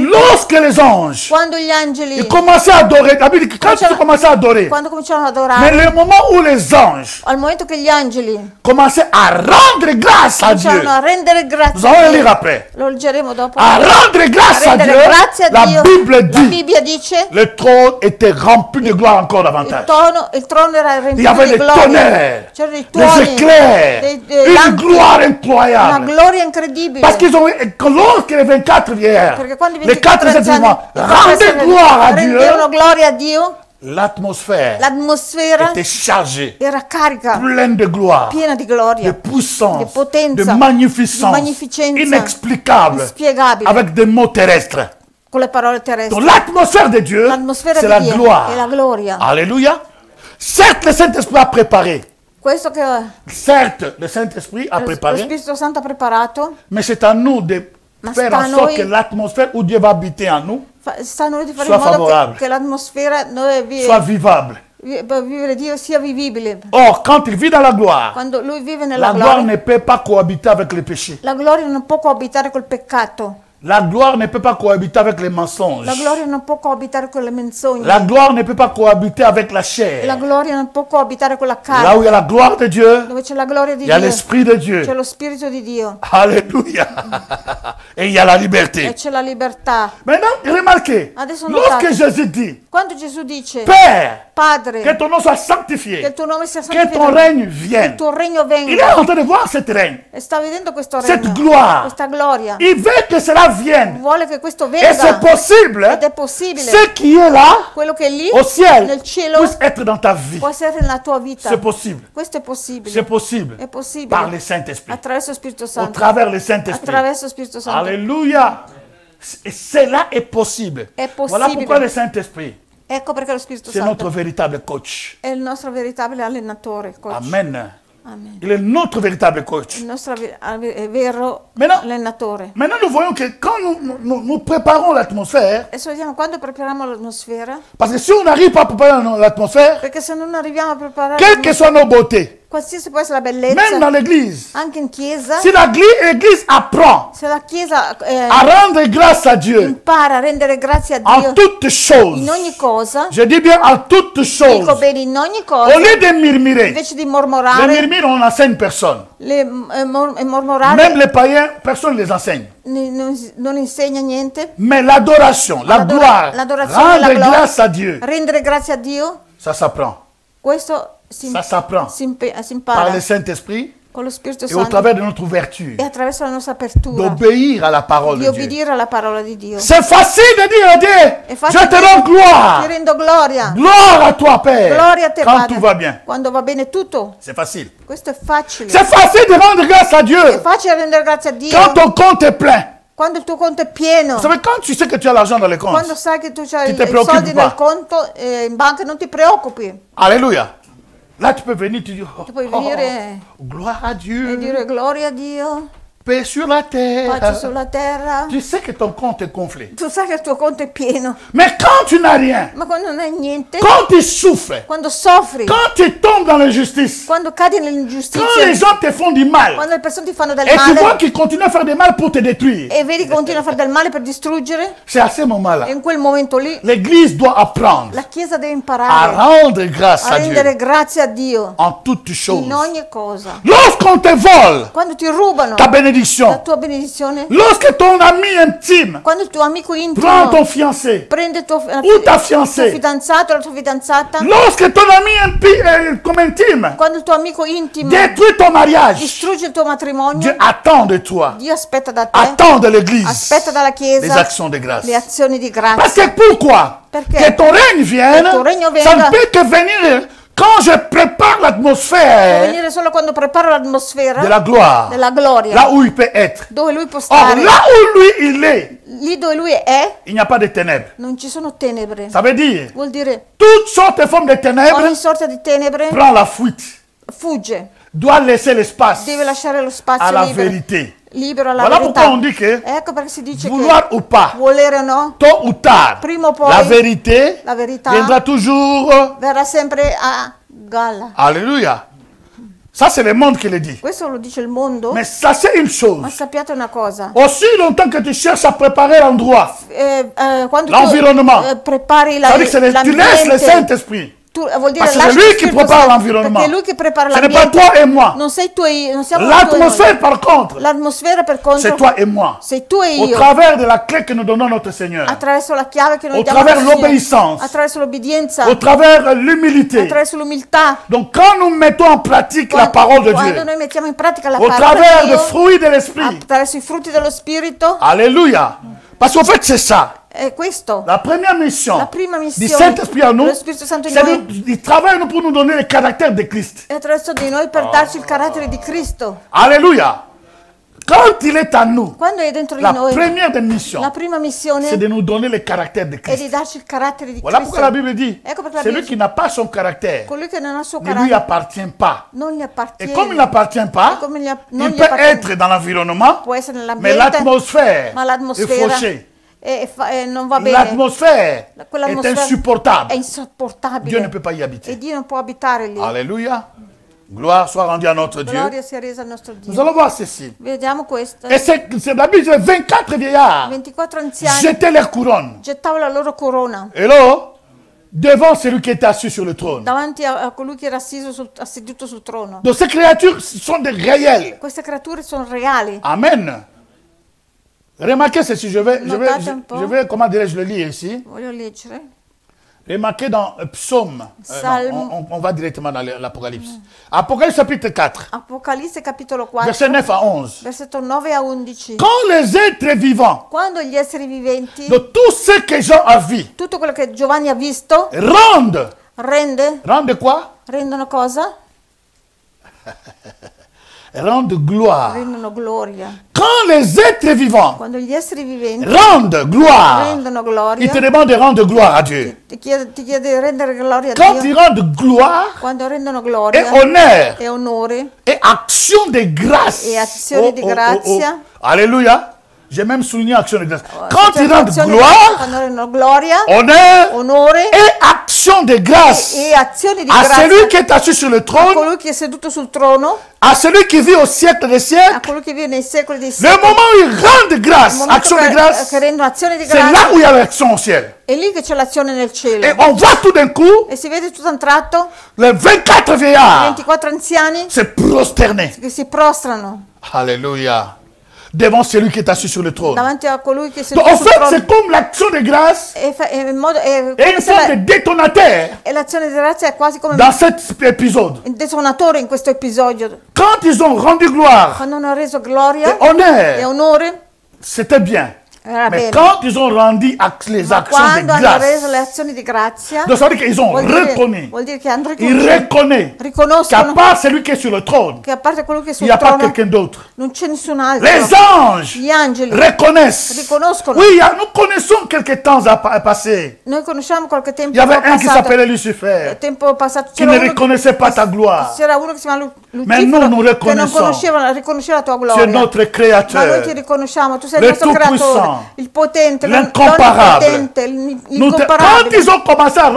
lorsque les anges quando gli angeli, ils commençaient à adorer, la Bible dit que quand ils commençaient à adorer, quando cominciano ad mais adorare, le moment où les anges al momento che gli angeli commençaient à rendre grâce à Dieu, cominciano a rendere nous grazie allons a le Dio, lire après, lo leggeremo dopo, à rendre grâce a à Dieu, rendere grazie a la Dio, Bible la dit, Bibbia dice, le trône était rempli de gloire encore il davantage. trono era Il y riempito avait di des gloria, tonnerres, c'erano i des tuoni, éclairs, une lampi, gloire una incroyable. gloria incredibile, Parce qu'ils ont, lorsque les 24 vieillards, perché quando i les 4 24 événements anziani rendaient gloire à Dieu, rendevano gloria a Dio, l'atmosphère l'atmosfera était chargée, era carica, pleine de gloire, piena di de gloria, puissance, di potenza, de magnificence, di magnificenza, inexplicable, inspiegabile, avec des mots terrestres. con le parole terrestri. Donc l'atmosphère de Dieu, L'atmosfera c'est di la Dio gloire. è la gloria. Alléluia. Certes, le Saint-Esprit a préparé. Questo che Certes, le Saint-Esprit a lo préparé. Spirito Santo ha preparato, Mais c'est à nous de Ma faire sta en a sorte noi- que l'atmosphère où Dieu va habiter en nous sta a noi di fare Soit in modo favorable. che l'atmosfera dove soit vivable. per vivere Dio sia vivibile. Or, quand il vit dans la gloire, Quando lui vive nella la gloire gloria, ne peut pas cohabiter avec le péché. la gloria non può coabitare col peccato, La gloire ne peut pas cohabiter avec les mensonges. la gloria non può coabitare con le menzogne, La gloire ne peut pas cohabiter avec la la chair. gloria non può coabitare con la Là carne. où il y a la gloire de Dieu, Dove c'è la gloria di il y a Dio, l'Esprit de Dieu. c'è lo Spirito di Dio Alléluia. Et il y a la e liberté. c'è la libertà. Maintenant, remarquez, Adesso lorsque notate. Jésus dit, Quando Gesù dice, Père, que Padre, ton nom soit che sanctifié, il tuo nome sia que ton santificato, règne che il vienne. tuo regno Il est venga, en train de voir cette règne, e sta vedendo questo cette regno, gloire. questa gloria. Il veut que cela vienne. Vuole che questo Et c'est venga, possible, ed è possibile. ce qui est là, Quello che è lì, au ciel, nel cielo, puisse être dans ta vie. può essere nella tua vita. C'est possible. Questo è possibile. C'est possible. È possibile. Par le Saint-Esprit. Attraverso lo Spirito Au Santo. travers le Saint-Esprit. Attraverso lo Spirito Santo. Alléluia. Et cela est possible. È Voilà possibile. pourquoi le Saint-Esprit, Ecco perché lo Spirito c'est notre Santo véritable coach. è il nostro veritabile allenatore, coach. Amen. Amen. Il est notre véritable coach. Il nostro vero Maintenant- allenatore. Maintenant, nous voyons que quand nous préparons l'atmosphère, Adesso vediamo quando prepariamo l'atmosfera, parce que si on n'arrive pas à préparer l'atmosphère, perché se non arriviamo a preparare quelle que soit nos beautés, qualsiasi può essere la même dans bellezza, l'église, anche in chiesa, si l'Église apprend se la chiesa à rendre grâce à Dieu impara a rendere grazie a en Dio toutes choses, in ogni cosa, je dis bien en toutes choses, dico bene in ogni au cosa, lieu de murmurer, invece di les mormorare, murmures on n'enseigne personne, mormorare même les païens, personne ne les enseigne. non insegna niente. Mais l'adoration, la gloire, L'adorazione e la rendre gloria, grâce à Dieu, rendere grazie a Dio, ça s'apprend. questo si Ça s'apprend si par impara le Saint-Esprit con lo Spirito et au Santo travers de notre ouverture, e attraverso la nostra apertura d'obéir à la parole di de Dieu. obbedire alla parola di Dio. C'est facile de dire à Dieu, È facile je te dire, rends Ti gloire. rendo gloria. Gloire à toi, Père. Gloria a te, Quand Padre. tout va bien. Quando va bene tutto. C'est facile. Questo è facile. C'est facile de rendre grâce à È Dieu facile rendere grazie a Dio quand ton compte est plein. quando il tuo conto è pieno. Vous savez, quand tu sais que tu as l'argent dans les comptes, Quando sai che tu hai Ti i te preoccupi soldi pas. nel conto in banca, non ti preoccupi. alléluia. Là, tu peux venir, tu dis, Tu puoi venire gloire à e Dieu. dire gloria a Dio. paix sur la terre. pace sulla terra. Tu sais que ton compte est gonflé. Tu sai che il tuo conto è pieno, Mais quand tu n'as rien, ma quando non hai niente, quand tu souffres, quando soffri, quand tu tombes dans l'injustice, quando cadi quand les nell'ingiustizia, gens te font du mal, quando le persone ti fanno del et tu vois male qu'ils continuent à faire du mal pour te détruire, e vedi che continuano a fare del male per distruggere, c'est à ce moment-là, e in quel momento lì l'Église doit apprendre la Chiesa deve à imparare rendre grâce a à Dieu rendere grazie a Dio en toutes choses. in ogni cosa. Lorsqu'on te vole Quando ti rubano ta la bénédiction, tua benedizione, lorsque ton ami intime quando il tuo amico prend intimo ton fiancé prende il tuo ou ta fiancée, fidanzato o la tua fidanzata, lorsque ton ami comme intime quando il tuo amico intimo détruit ton mariage, distrugge il tuo matrimonio, Dieu attend de toi, Dio aspetta da te, attend de l'Église aspetta dalla les Chiesa actions de grâce. le azioni di Parce grazia. que pourquoi? Perché? Que ton règne vienne, Que ton règne ça venga. ne peut que venir quand je prépare Può l'atmosphère venire solo quando preparo l'atmosfera de la gloire, della gloria, là où il peut être. dove lui può Or, stare. là où lui il est, Lì dove lui è il n'y a pas de ténèbres. non ci sono tenebre. Ça veut dire, Vuol dire toutes sortes de formes de ogni ténèbres sorta di tenebre prend la fuite, fugge, doit laisser l'espace deve lasciare lo à spazio la libero, vérité. libero alla Voilà pourquoi verità. on dit que, Ecco perché si dice vouloir che ou pas, volere o no, tôt ou tard, prima o poi la vérité la verità viendra toujours. verrà sempre a galla. Alléluia. Ça, c'est le monde qui le dit. Questo lo dice il mondo, Mais sachez une chose. ma sappiate una cosa. Aussi longtemps que tu cherches à préparer l'endroit, Quando L'environnement. tu prepari ça veut dire que tu laisses le l'ambiente, Saint-Esprit. vuol dire Parce que lasci c'est lui lo qui Spirito prépare Santo, l'environnement. perché è lui che prepara Ce n'est pas l'ambiente. toi et moi. Non sei tu e io, non siamo tu e noi. L'atmosphère, par contre, L'atmosfera per c'est contro toi et moi. sei tu e Au io, travers de la clé que nous donnons à notre Seigneur. attraverso la chiave che noi Au diamo al travers Signore, l'obéissance. attraverso l'obbedienza, Au travers l'humilité. attraverso l'umiltà. Donc, quand nous mettons en pratique la parole de Quando Dieu, noi mettiamo in pratica la au parola travers di des Dio, fruits de l'Esprit, attraverso i frutti dello Spirito, Alléluia. Parce qu'en fait, c'est ça. è questo. La première mission La prima du missione Saint-Esprit en nous, dello Spirito Santo in c'est noi il travaille pour nous donner le caractère de Christ. è attraverso di noi per darci il carattere di Cristo. Alléluia. Quand il est en nous, Quando è dentro di la noi, première des missions, la prima missione c'est de nous donner le caractère de è Christ. di darci il carattere di Voilà Cristo. pourquoi la Bible dit, Ecco perché la celui Bibbia qui n'a pas son caractère colui che non ha il suo ne lui carattere appartient pas. non gli Et appartiene. comme il n'appartient pas, non il gli peut appartiene. être dans l'environnement, Può essere mais nell'ambiente, l'atmosphère ma est l'atmosfera fauchée. non va bene. L'atmosphère est Quell'atmosfera è insupportable. insopportabile. Dieu ne peut pas y E habiter. Dio non può abitare lì. Alléluia. Gloire soit rendue à notre Dieu. Gloria sia resa al nostro Dio. Nous allons voir ceci. Vediamo questo. Et c'est la Bible dit 24 vieillards 24 anziani jetaient leurs couronnes. gettavano la loro corona Et là, devant celui qui était assis sur le trône. davanti a colui che era seduto sul trono. Donc ces créatures sont des réels. Queste creature sono reali. Amen. Remarquez ceci, je vais, Notate un po'. comment dirais-je, le lire ici. Voglio leggere. Remarquez dans Psaume. Salme. Non, on va directement dans l'Apocalypse. Apocalypse chapitre 4, Apocalisse capitolo 4, verset 9 à 11. versetto 9 a 11. Quand les êtres vivants Quando gli esseri viventi, de tout ce que Jean a vu tutto quello che Giovanni ha visto, rendent quoi? rendono cosa? Rendent gloire. Rendono gloria. Quand les êtres vivants Quando gli esseri viventi rendent gloire, rendono il gloria, te demande de rendre gloire à Dieu. ti chiede di rendere gloria a Quand Dio. ils rendent gloire Quando rendono et gloria honneur e onore et action de grâce. e azioni di grazia, Alléluia. J'ai même souligné action de grâce. Quand cioè ils rendent azioni- gloire, quando rendono gloria, honneur onore et action de grâce e azioni di à celui grazia qui est assis sur le a trône, colui che è seduto sul trono, à celui qui vit au siècle des a siècles. colui che vive nei secoli dei Le secoli. moment où ils rendent grâce, Il momento action de grâce, che rendono azioni di c'est là grazia, où il y a l'action au ciel. è lì che c'è l'azione nel cielo. Et on voit tout d'un coup E si vede tutto a un tratto les 24 vieillards 24 anziani se prosterner. che si prostrano Alléluia. Devant celui qui est assis sur le trône. davanti a colui che è Donc, seduto en sul fait, trono. c'est comme l'action de grâce È et une forme de détonateur e l'azione di grazia è quasi come dans cet épisode. un detonatore in questo episodio. Quand ils ont rendu gloire Quando hanno reso et gloria e honneur, onore, c'était bien. era Mais bene. quand ils ont rendu les Ma actions de quando hanno reso grâce, le azioni di grazia, donc ça veut dire qu'ils ont reconnu. vuol dire che hanno Ils reconnaissent qu'à riconoscono part celui qui est sur le trône, che a parte quello che è il sul n'y a pas trono quelqu'un d'autre. non c'è nessun altro. Les anges Gli angeli reconnaissent. riconoscono. Oui, nous connaissons quelques temps passés. Noi conosciamo qualche tempo Il y avait un qui passato. s'appelait Lucifer, Tempo passato qui ne reconnaissait pas ta gloire. c'era uno che si chiama Mais nous, nous Lucifero che non reconnaissons. riconosceva la tua Tu es gloria. notre Ma noi ti créateur. riconosciamo, tu sei Le il nostro creatore, tout-puissant, il potente, l'incomparable. l'onnipotente, Quand l'incomparabile. ils ont commencé à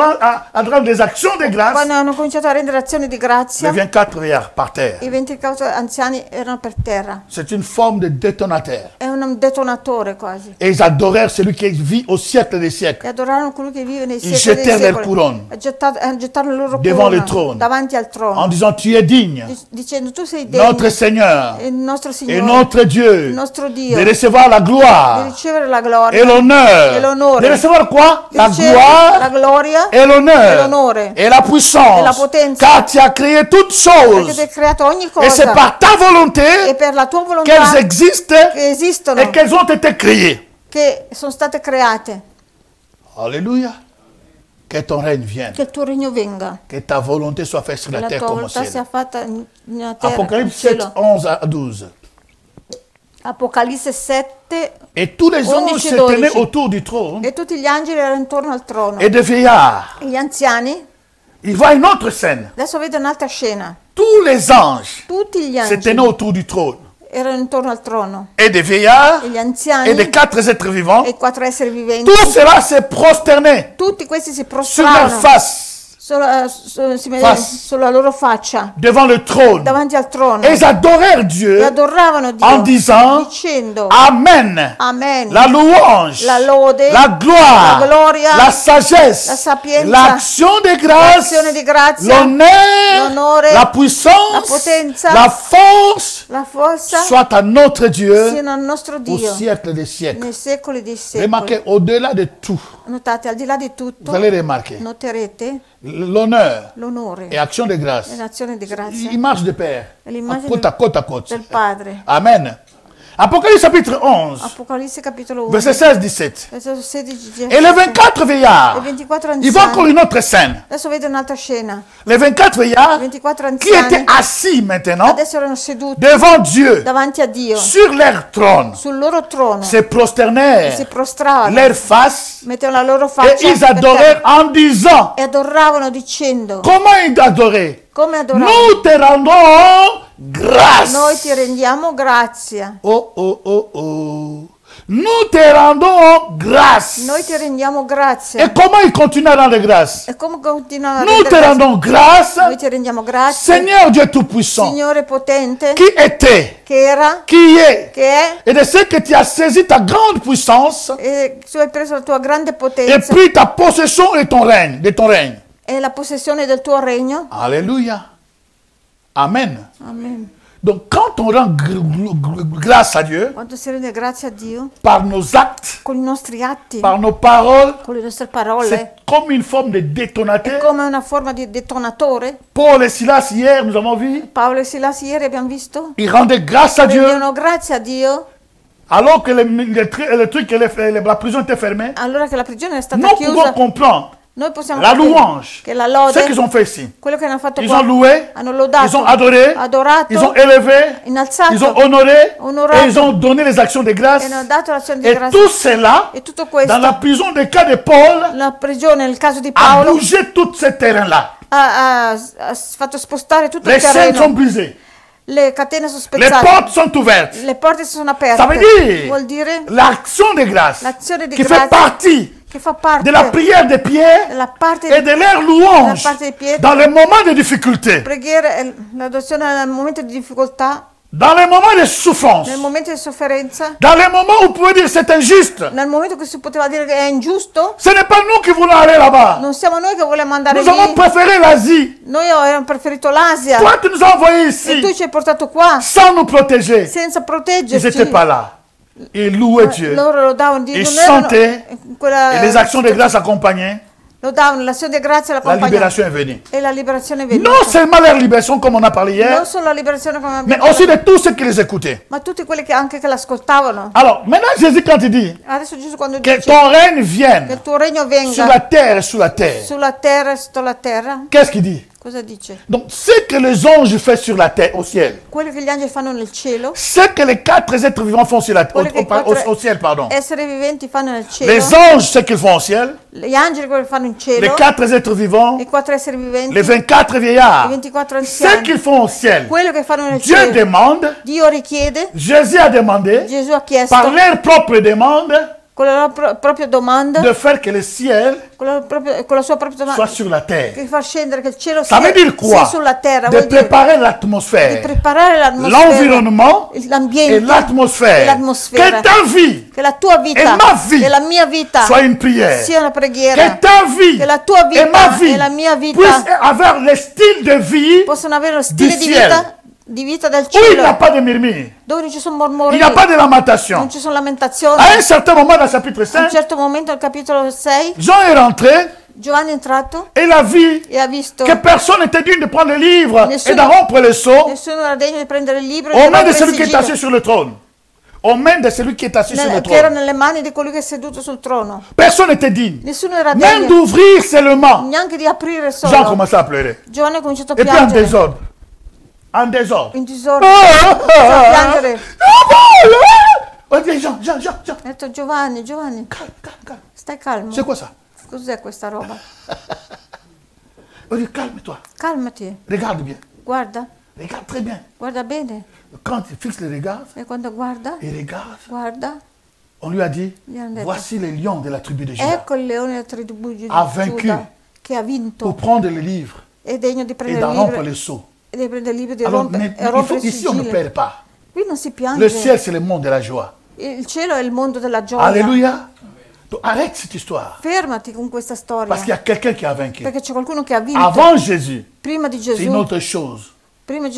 rendre des actions de grâce, Quando hanno cominciato a rendere azioni di les grazia, 24 veillèrent par terre. i 24 anziani erano per terra. C'est une forme de détonateur. È un detonatore quasi. Et ils adorèrent celui qui vit au siècle des E siècles. adorarono colui che vive nei Ils secoli dei jetèrent leurs secoli. couronnes Gettarono le loro devant le corona trône, davanti al en trono, disant, tu es digne, dicendo tu sei degno, notre Seigneur il nostro et Signore, notre il Dieu, nostro Dio, de recevoir la di gloire ricevere la gloria et l'honneur. e l'onore. De recevoir quoi? Di La ricevere la gloire gloria et l'honneur l'onore et la e puissance. la potenza. Car tu as créé toutes perché tu hai choses. creato ogni Et c'est cosa par ta e volonté per la tua volontà qu'elles existent che esistono, et qu'elles ont été créées. che sono state create. Alléluia. Que ton règne vienne. Che il tuo regno venga, Que ta volonté soit faite sur che la la terre tua comme au volontà sia ciel. fatta nella terra, nel Apocalypse 7, cielo. 11 à 12. Apocalisse 7, Et tous les anges 11 se et 12. tenaient autour du trône e tutti gli angeli erano intorno al trono. et des vieillards. E gli anziani, Il voit une autre scène. adesso vede un'altra scena, Tous les anges tutti gli se tenaient angeli autour du trône. erano intorno al trono, Et des vieillards e gli et anziani des quatre êtres vivants. e i 4 esseri viventi, Tout cela s'est prosterné tutti questi si sur leur prostravano face sulla loro faccia devant le trône. davanti al trono Et ils adorèrent e Dieu adoravano Dio en disant dicendo Amen. Amen, La louange, la lode, la gloire, la gloria, la sagesse, la sapienza, l'action de grâce, l'azione di grazia, l'honneur, l'onore, la puissance, la potenza, la force, la forza soit à notre Dieu siano al nostro au Dio siècle des siècles. nei secoli dei secoli. Remarquez, au-delà de tout, Notate, al di là di vous tutto, allez remarquer, noterete l'honneur l'onore et action de grâce, e l'azione di grazia ils marchent de pair, e l'immagine côte à côte. del Padre. Amen. Apocalypse chapitre 11, Apocalisse capitolo 1, verset 16-17. versetto 16. Et les 24 E veillards, 24 ils voient encore anziani. une autre scène. Adesso vede un'altra scena. Les 24 veillards 24 qui étaient anziani assis maintenant adesso erano seduti devant Dieu davanti a Dio sur leur trône, sul loro trono, se prosternèrent si prostravano, leur face mettevano la loro et faccia ils per adorèrent terra en disant, e adoravano dicendo, comment ils adoraient? come adoravano? Nous te rendons grâce. Noi ti rendiamo grazia. Oh, oh, oh, oh. Nous te rendons grâce. Noi ti rendiamo grazia. Et comment ils continuent à rendre grâce? E come continuano a Nous te rendere grazia? rendons grâce, Noi ti rendiamo grazia. Seigneur Dieu Tout-Puissant, Signore potente, qui était, che era, qui est, che è, et de ce que tu as saisi ta grande puissance e tu hai preso la tua grande et potenza pris ta possession et ton règne, de ton règne. e la possessione del tuo regno. Alléluia. Amen. Amen. Donc quand on rend grâce à Dieu, Quando si rende grazia a Dio, par nos actes, con i nostri atti, par nos paroles, con le nostre parole, c'est comme une forme de détonateur. come una forma di detonatore. Paul et Silas, hier, nous avons vu, Paolo e Silas ieri abbiamo visto, ils rendaient grâce à Dieu rendono grazia a Dio, alors que le truc, la prison était fermée. allora che la prigione è stata Nous pouvons chiusa. comprendre Noi possiamo la capire louange, che la ce lode, qu'ils ont fait ici. quello che hanno fatto Ils qua, ont loué, hanno lodato, ils ont adoré, adorato, ils ont élevé, innalzato, ils ont honoré, onorato, et ils ont donné les actions de grâce. e hanno dato l'azione di Et grazia. tout cela, E tutto questo, dans la prison des cas de Paul, la prigione nel caso di a Paolo bougé tout ce terrain-là. ha fatto spostare tutto Les il chaînes sont terreno, brisées, le catene sono les spezzate, portes sont ouvertes. le porte si sono Ça veut aperte. dire Vuol dire l'action de grâce l'azione di qui grazia fait partie che fa parte de la prière de Pierre della parte et de leur louange da parte di Pietro, dans les moments de difficulté, preghiera e l'adozione nel momento di difficoltà, dans les moments de souffrance, nel momento di sofferenza, dans les moments où vous pouvez dire c'est injuste. nel momento che si poteva dire che è ingiusto. Ce n'est pas nous qui voulons aller là-bas. Non siamo noi che vogliamo andare Nous avons lì. préféré l'Asie. Noi abbiamo preferito l'Asia Toi, tu nous as envoyés e tu ici ci hai portato qua sans nous protéger. senza Ils proteggerci. n'étaient pas là. Ils louaient Dieu. Loro lo davano di Ils non erano chantaient in quella et les actions de grâce accompagnaient. Lodavano, l'azione di grazia La l'accompagnava. libération est venue. E la liberazione è venuta. Non seulement leur libération, comme on a parlé hier, Non solo la liberazione come mais abbiamo aussi detto, de tous ceux qui les écoutaient. ma tutti quelli che anche che l'ascoltavano. Alors, maintenant, Jésus, quand il dit Adesso Gesù quando que dice ton règne che vienne il tuo regno sur la venga terre et sous la terre, sulla terra e sotto la terra, qu'est-ce qu'il dit? cosa dice? Donc, ce que les anges font sur la terre, au ciel, Quello che gli angeli fanno nel cielo, ce que les 4 êtres vivants font sur la quello che au ciel, pardon. esseri viventi fanno nel cielo, Les anges, ce qu'ils font au ciel, gli angeli quello che fanno in les cielo, 4 êtres vivants, i 4 esseri viventi, les 24 i vieillards, 24 ce anziani, qu'ils font au ciel, quello che fanno nel Dieu cielo, demande, Dio richiede, Jésus a demandé, Gesù ha chiesto, par leur propre demande, con la propria domanda, de faire que le ciel con la sua propria domanda, soit sur la terre. che fa scendere che il cielo Ça veut dire sia quoi? sulla terra, De vuol dire préparer di l'atmosphère, preparare l'atmosfera, l'environnement et l'ambiente e l'atmosphère. l'atmosfera. Que ta vie Che la tua vita e ma vie e la mia vita soit une prière. sia una Que preghiera, ta vie che la tua et ma vita vie e la mia vita puissent avoir le style de vie possono avere lo stile du ciel. di vita del où il n'y a cielo, pas de murmure, dove non ci sono il mormori, n'y a pas de non lamentation. ci sono lamentazioni. À un certain moment dans le chapitre A un 5, certo momento, al capitolo 6, Jean est rentré Giovanni è entrato et il a vu e ha visto que personne n'était digne de prendre le livre Nessuno- et d'en rompre le sceau nessuno era degno di prendere il libro e aux di mains de rompere il celui qui est assis sigillo, sur le trône. Aux mains de celui qui est assis sur le che era trône. nelle mani di colui che è seduto sul trono. Personne n'était digne. Nessuno era Même degno d'ouvrir seulement. neanche di aprire Jean solo. commençait à pleurer. Giovanni ha cominciato a Et puis en piangere, désordre. En désordre. in disordine, cominciò a piangere. On dit Jean, Jean, Jean, Jean. Ha detto Giovanni, Calme, calme, calme. stai calmo. C'est quoi ça? Cos'è questa roba? On dit calme-toi. Calmati, Regarde bien. guarda, Regarde très bien. guarda bene. Quand il fixe le regard, E quando guarda, il regarde. guarda, On lui a dit, gli hanno detto, voici les lions de la tribu de Juda. ecco il leone della tribù di Ha vaincu. Giuda che ha Pour vinto, prendre le livre è degno di et prendere d'en il rompre libro, le sceau. e di prendere il libro di Alors, rompere, mais e rompere il ici, on ne sigillo. perd pas. Qui non si Le piange. ciel, c'est le monde de la joie. Il cielo è il mondo della gioia. Alléluia. Donc, arrête cette histoire. Fermati con questa storia. Parce qu'il y a quelqu'un qui a vaincu. Perché c'è qualcuno che ha vinto. Avant Jésus, Prima di c'est une Gesù, autre chose. prima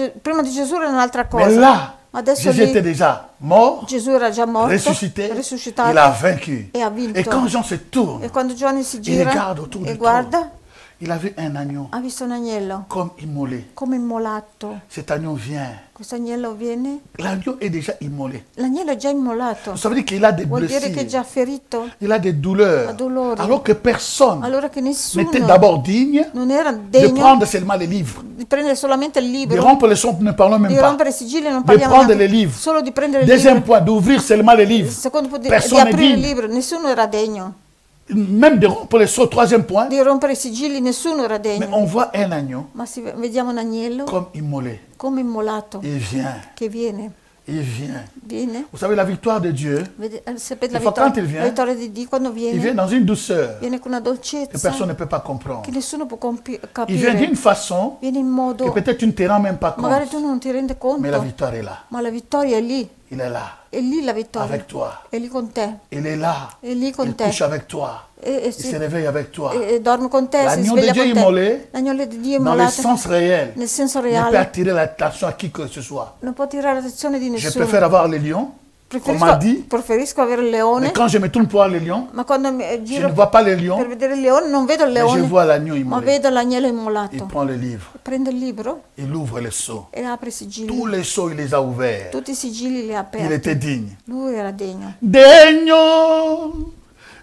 di Gesù era un'altra cosa. Mais là, Ma adesso Jésus était lì déjà mort, Gesù era già morto, ressuscité, risuscitato, il a vaincu. e ha vinto. Et quand Jean se tourne, E quando Giovanni si il gira regarde autour e du guarda, trône, il a vu un agneau ha visto un agnello comme immolé. come immolato. Cet agneau vient. Questo agnello viene, L'agneau est déjà immolé. l'agnello è già immolato. Ça veut dire qu'il a des Vuol dire che è blessures, già ferito. il a des douleurs. Ha dolori. Alors que personne Allora che nessuno n'était d'abord digne non era de degno prendre seulement les livres. di prendere solamente il De libro, rompre les sons, ne parlons même di pas. rompere i sigilli, non De parliamo prendre neanche. les livres. Solo di prendere il Deuxième libro. point, d'ouvrir seulement les livres. Secondo punto, di Personne n'est aprire il digne. libro, nessuno era degno. Même de rompre les sons. Troisième point, Di rompere i sigilli, nessuno era mais degno. on voit un agneau Ma vediamo un agnello comme immolé. come immolato Il vient, che viene. il vient. Viene. Vous savez, la victoire de Dieu, Sapete la Des fois, quand il vittoria, vient, la vittoria di Dio quando il vient viene? dans une douceur Viene con una que dolcezza personne ne peut pas comprendre. che nessuno può Il vient capire. d'une façon Viene in que modo, peut-être tu ne te rends même pas compte. magari tu non ti rendi Mais la conto, victoire est là. ma la vittoria è lì. Il est là, È lì la vittoria. avec toi. È lì con te. Il est là. È lì con Il te. couche avec toi. E Il se réveille avec toi. dorme con te, si L'agneau de sveglia Dieu con te. immolé, L'agnello di Dio dans le immolato sens réel, nel senso ne peut reale attirer l'attention à qui que ce soit. non può tirare l'attenzione di Je nessuno. préfère avoir les lions, comme on m'a dit, Preferisco avere il mais leone, quand je me tourne pour voir les lions, ma quando mi je ne giro vois pas les per lions, vedere il leone non vedo il mais je leone, vois l'agneau ma immolé. vedo l'agnello Il immolato. prend le livre, Prende il libro il ouvre les sceaux. e apre i Tous sigilli. les sceaux, il les a ouverts. Tutti i sigilli li ha Il aperti. était digne. Lui era degno. Degno,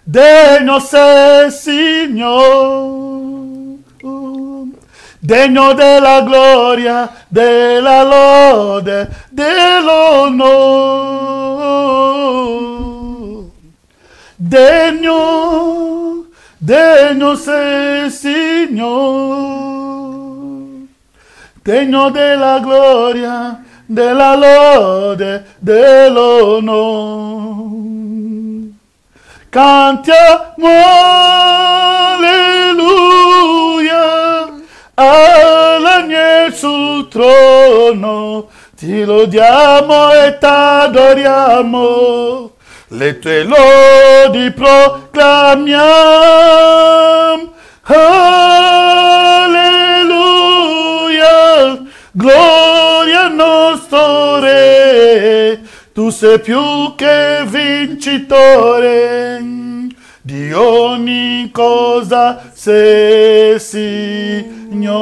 degno sei Signor, degno della gloria, della lode, dell'onore. Degno, degno sei Signor, degno della gloria, della lode, dell'onore. Cantiamo alleluia all'agnello sul trono, ti lodiamo e t'adoriamo, le tue lodi proclamiamo. Alleluia, gloria al nostro Re, tu sei più che vincitore. di ogni cosa sei Signore.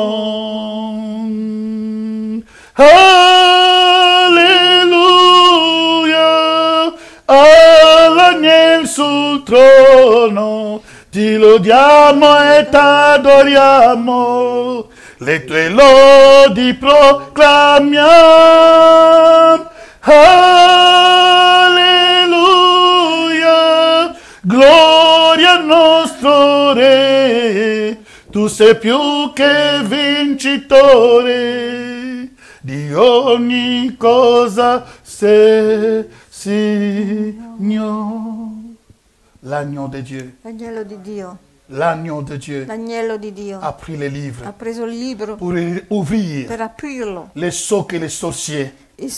Alleluia, all'agnello sul trono, ti lodiamo e t'adoriamo, le tue lodi proclamiamo. Alleluia, gloria al nostro Re, tu sei più che vincitore, di ogni cosa sei Signore. L'agneau de Dieu. L'agnello di Dio. L'agneau de Dieu L'agnello di Dio. a pris les livres Ha preso il libro pour ouvrir per aprirlo. les sceaux que les sorciers, I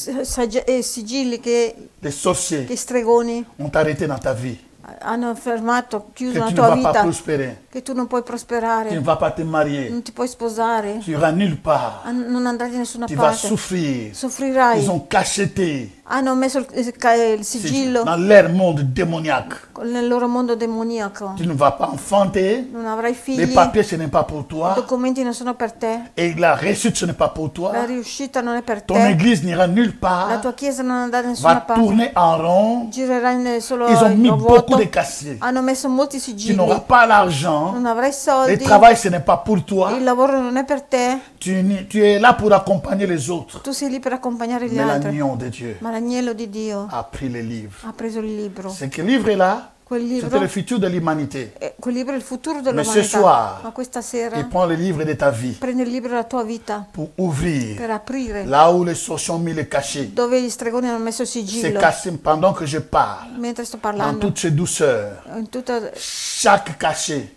sigilli che les sorciers i stregoni ont arrêté dans ta vie. hanno fermato, chiuso Que la tu ne tua vas pas vita, prospérer, che tu non puoi tu ne prosperare, vas pas te marier, non ti puoi sposare, tu iras nulle part, non andrai da nessuna tu vas parte, souffrir. soffrirai. Ils ont cacheté Hanno messo il sigillo dans leur monde démoniaque. nel loro mondo demoniaco. Tu ne vas pas enfanter, Non avrai les figli, papiers ce n'est pas pour i toi, documenti non sono per te, et la réussite ce n'est pas pour la toi. riuscita non è per Ton te, église n'ira nulle la part, tua chiesa non andrà da nessuna va parte, tourner en rond. girerai solo Ils ont mis in beaucoup vuoto. de cassiers. Hanno messo molti Tu sigilli, n'auras pas l'argent. non avrai Le soldi, travail, ce n'est pas pour toi. il lavoro non è per te, Tu es là pour accompagner les autres. tu sei lì per accompagnare gli Mais altri. l'agneau de Dieu Ma l'agnello di Dio a pris les livres. ha preso il libro. Ce livre est là, Quel c'était libro, le futur de l'humanité. quel libro è il futuro Mais ce dell'umanità. soir, Ma questa sera il prend le livre de ta vie prendi il libro della tua vita pour ouvrir per aprire là où les sorciers ont mis le cachet. dove gli stregoni hanno messo il C'est sigillo. caché pendant que je parle, Mentre sto dans parlando, toutes ces douceurs. in tutta, Chaque cachet,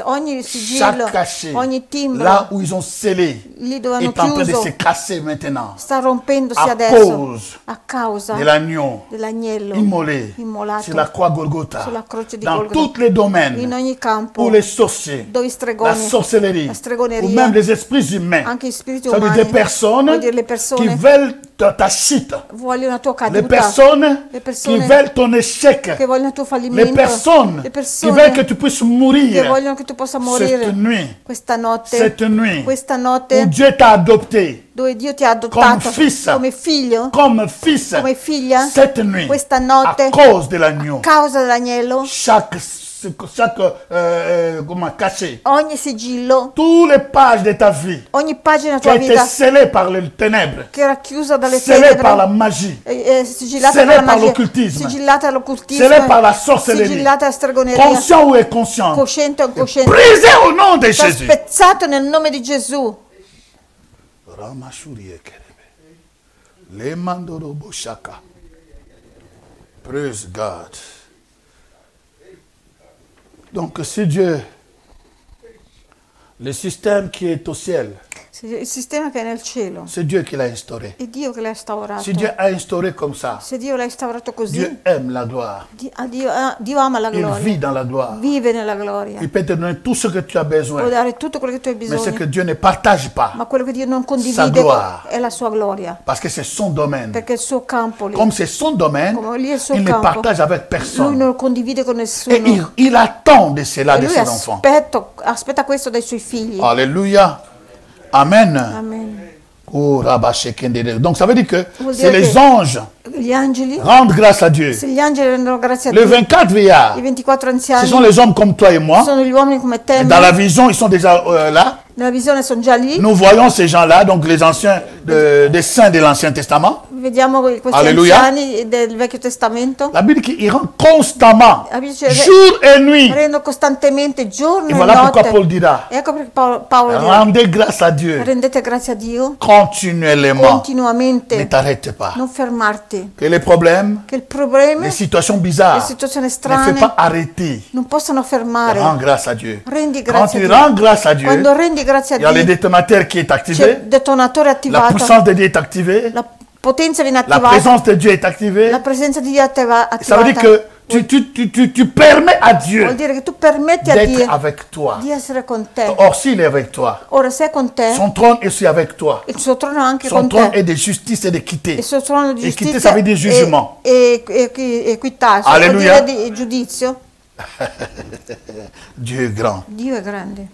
ogni chaque sigillo, cachet, ogni timbro, là où ils ont scellé, lì dove hanno est en train de se chiuso, casser maintenant. sta rompendosi À adesso cause a causa de l'agneau dell'agnello immolé immolato sur la croix Golgotha, sulla croce di dans Golgotha, tous les in domaines, ogni campo, pour les sorciers, dove i la stregoni, sorcellerie, la ou stregoneria, même les esprits humains, anche gli spiriti c'est-à-dire umani, des personnes vuol dire le qui persone veulent ta chute, vogliono la tua les caduta, personnes le qui persone veulent ton échec, che vogliono il tuo les fallimento, personnes le qui persone veulent que tu puisses che mourir. vogliono che tu possa Cette morire nuit, questa notte, cette nuit, questa où notte Dieu t'a adopté dove Dio ti ha adottato fils. come figlio, comme fils, come figlia, cette nuit, questa à notte, cause de l'agneau, a causa dell'agnello, chaque comment caché, ogni sigillo, toutes les pages de ta vie ogni pagina della qui a tua été vita scellée par les ténèbres, che era chiusa dalle scellée par la tenebre, magie, sigillata scellée dalla par magia, l'occultisme, sigillata dall'occultismo, scellée par la sorcellerie, sigillata dalla stregoneria, conscient ou inconscient, cosciente o incosciente, brisée au nom de sta Jésus. spezzato nel nome di Gesù. Le mandoro boshaka. Praise God. Donc si Dieu, le système qui est au ciel, Il sistema che è nel cielo, c'est Dieu qui l'a instauré. è Dio che l'ha instaurato. Si Dieu a instauré comme ça, Se Dio l'ha instaurato così, Dieu aime la gloire. Dio ama la Il gloria, vit dans la gloire. vive nella gloria, Il peut te donner tout ce que tu as può besoin. dare tutto quello che tu hai Mais ce que bisogno, Dieu ne partage pas, ma quello che Dio non Sa condivide gloire. è la sua gloria, parce que c'est son domaine. perché il suo campo lì, Comme c'est son domaine, come lì è il suo il ne campo, partage avec lui personne. non lo condivide con Et nessuno. il attend de cela E de lui ses enfants. aspetta questo dai suoi figli. Alléluia. Amen. Amen. Oh, Rabba Shekendere. Donc ça veut dire que Vuol c'est dire les che anges gli angeli, rendent grâce à Dieu. se gli angeli rendono grazie a Les Dio, 24 vieillards, i 24 ce anziani sont les hommes comme toi et moi. sono gli uomini come te, Et dans la vision, ils sont déjà là. nella visione sono già lì, Nous voyons ces gens-là, donc les anciens des saints de l'Ancien Testament. vediamo questi Alleluia. anziani del Vecchio Testamento, La Bible dit qu'ils rendent constamment, la Bible dice, jour et nuit. rendono costantemente giorno Et e voilà pourquoi notte. Paul dira, Ecco perché Paolo dice, rendez grâce à Dieu rendete grazie a Dio continuellement. Ne continuamente, t'arrête pas. non fermarti, Que les problèmes, che il problema, les situations le bizarres situazioni ne font strane pas arrêter. non possono fermare. Rends grâce à Dieu. Rendi Quand grazie tu a Dio. rends grâce à Dieu, Quando rendi grazie il y a a le Dio, détonateur qui est c'è il activé, detonatore la attivato, puissance de Dieu est activée, la potenza viene la attivata, présence de Dieu est activée. la presenza di Dio è Ça veut dire attivata. que tu permets à Dieu Vuol dire che tu permetti a d'être Dio avec toi. di essere con te. Or, s'il est avec toi, Ora se è con te, son trône est aussi avec toi. il suo trono è anche Son con trône te. est de justice et d'équité. Il suo trono di Equité, giustizia ça veut dire jugement. e equità, vuol Alleluia. dire di giudizio. Dieu est grand. Dio è grande.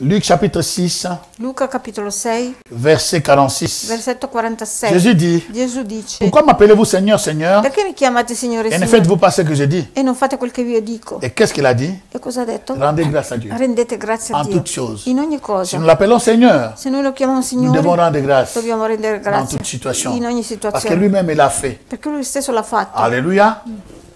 Luc chapitre 6, Luca capitolo 6, verset 46. versetto 46. Jésus dit, Gesù dice: pourquoi m'appelez-vous Seigneur, Seigneur, perché mi chiamate Signore e et ne Signore faites-vous pas ce que je dis? e non fate quel che io dico? Et qu'est-ce qu'il a dit? E cosa ha detto? Rendez grâce à Dieu. Rendete grazie a En Dio toutes choses. in ogni Si cosa. nous l'appelons Seigneur, Se noi lo chiamiamo nous devons Signore, rendre grâce dobbiamo rendere dans grazie toute situation. in ogni Parce que situazione, lui-même, il l'a fait. perché Lui stesso l'ha fatto. Alléluia.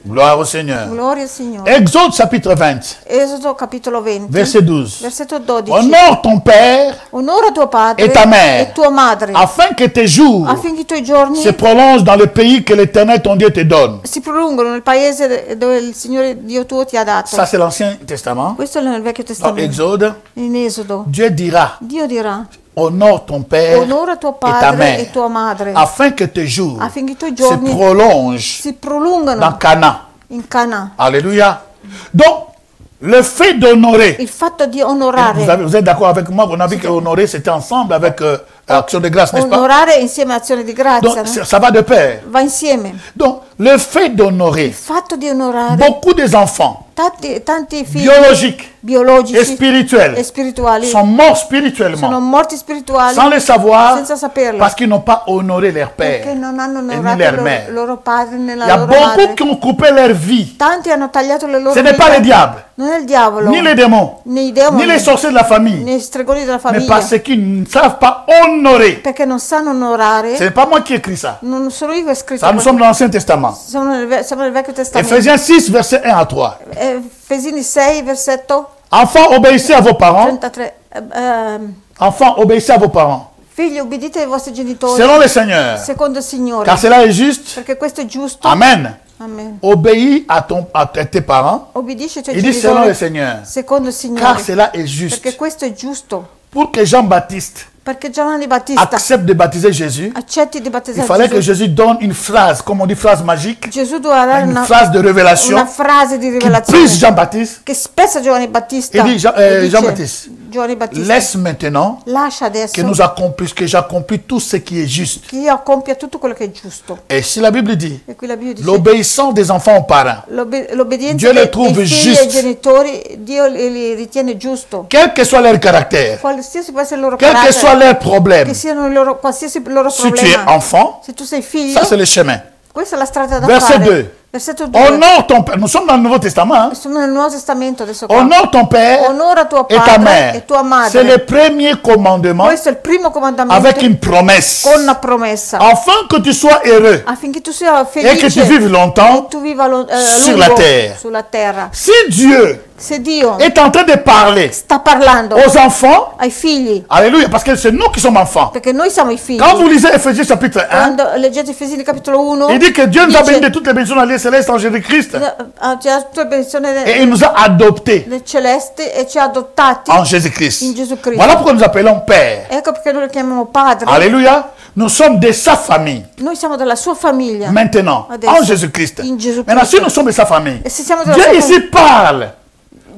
Gloire au Seigneur. Gloria al Signore. Exode chapitre 20, Esodo capitolo 20, verset 12. versetto 12. Honore ton père Onora tuo padre e ta mère, e tua madre, afin que tes jours affinché i tuoi giorni se prolongent dans le pays que l'Éternel ton Dieu te donne. si prolungano nel paese dove il Signore Dio tuo ti ha dato. Ça, c'est l'Ancien Testament. Questo è nel Vecchio Dans Testamento. Exode, In Esodo, Dieu dira, Dio dirà: honore ton père onora tuo et ta padre mère, e tua madre, afin que tes jours affinché i tuoi se giorni prolongent si dans prolungano Canaan. in Canaan. Alléluia. Donc, le fait d'honorer, Il fatto di onorare, vous êtes d'accord avec moi, on a vu que honorer c'était ensemble avec action de grâce, n'est-ce pas? onorare insieme a azione di grazia, Donc, no? ça va de pair. Va insieme. Donc, le fait d'honorer, Il fatto di onorare beaucoup des enfants tanti figli biologiques biologici et spirituels e spirituali sont morts sono spirituellement morti spirituali sans le savoir senza saperlo, parce qu'ils n'ont pas honoré leur perché père non hanno et ni onorato leur mère. i loro padri né Il y la a loro beaucoup madre. qui ont coupé leur vie. Tanti hanno tagliato le loro Ce n'est pas vite. le diable, Non è il diavolo, ni les démons, né i ni demoni, les sorciers de la famille, né i stregoni della mais famiglia, parce qu'ils ne savent pas honorer. perché non sanno onorare. Ce n'est pas moi qui ai écrit ça. Non sono io che ho scritto Ça, nous questo. sommes dans l'Ancien Testament. Siamo nel Vecchio Testamento. Ephésiens 6, verset 1 à 3. Efesini 6, versetto Enfants, obéissez à vos parents. 33. Enfants, obéissez à vos parents. Figli, obbedite ai vostri genitori Selon le Seigneur. secondo il Signore, Car cela est juste. perché questo è giusto. Amen. Amen. Obéis à tes parents. Obbedisci ai tuoi Il dit selon le genitori Seigneur. secondo il Car Signore, cela est juste. perché questo è giusto. Pour que Jean-Baptiste Perché Giovanni Battista accepte de baptiser Jésus, accetti di il battezzare fallait que Gesù. Jésus donne une phrase, comme on dit, phrase magique, Gesù doveva dare une phrase de révélation, una frase di qui rivelazione prise Jean-Baptiste che spesso Giovanni Battista e dice, dice, Jean-Baptiste, Giovanni Battista, laisse maintenant lascia adesso que j'accomplis tout ce qui est juste. che io compia tutto quello che è giusto. Et si la Bible dit, E qui la Bibbia dice l'obéissance des enfants aux parents, l'obbedienza Dio le dei trouve figli ai juste. genitori, Dio li ritiene giusto. quel que soit leur caractère, Qualsiasi può essere il loro quel que carattere, soit leur problème, che siano qualsiasi loro si tu es problema. enfant, Se tu sei figlio, ça c'est le chemin. questa è la strada da Verset fare. 2. Versetto 2. Honore ton père. Nous sommes dans le Nouveau Testament. Hein? Sono nel Nuovo Testamento adesso qua. Honore ton père Onora tuo et ta padre mère. e tua madre. C'est le premier commandement Questo è il primo comandamento avec une promesse. con una promessa. Afin que tu sois heureux Affinché tu sia et felice que tu vives longtemps e tu viva sur lungo la terre. sulla terra. Si Dieu Se Dio est en train de parler sta parlando aux enfants, ai figli, alléluia, parce que c'est nous qui sommes enfants. perché noi siamo i figli. Quand vous lisez Ephésiens chapitre 1, Quando leggete Efesini capitolo 1, il dit que Dieu nous a dice, bénis de toutes les bénédictions dans les célestes en Jésus-Christ. ci ha tutte le benedizioni Et il nous a adoptés nel celeste e ci ha adottati en Jésus-Christ. in Gesù Cristo. Voilà pourquoi nous appelons Père. Ecco perché noi lo chiamiamo padre. Alléluia. Nous sommes de sa famille. Noi siamo della sua famiglia. Maintenant, Adesso, en Jésus-Christ. in Gesù Maintenant, si Cristo. nous sommes de sa famille, E se siamo della Dieu sua ici famiglia, parle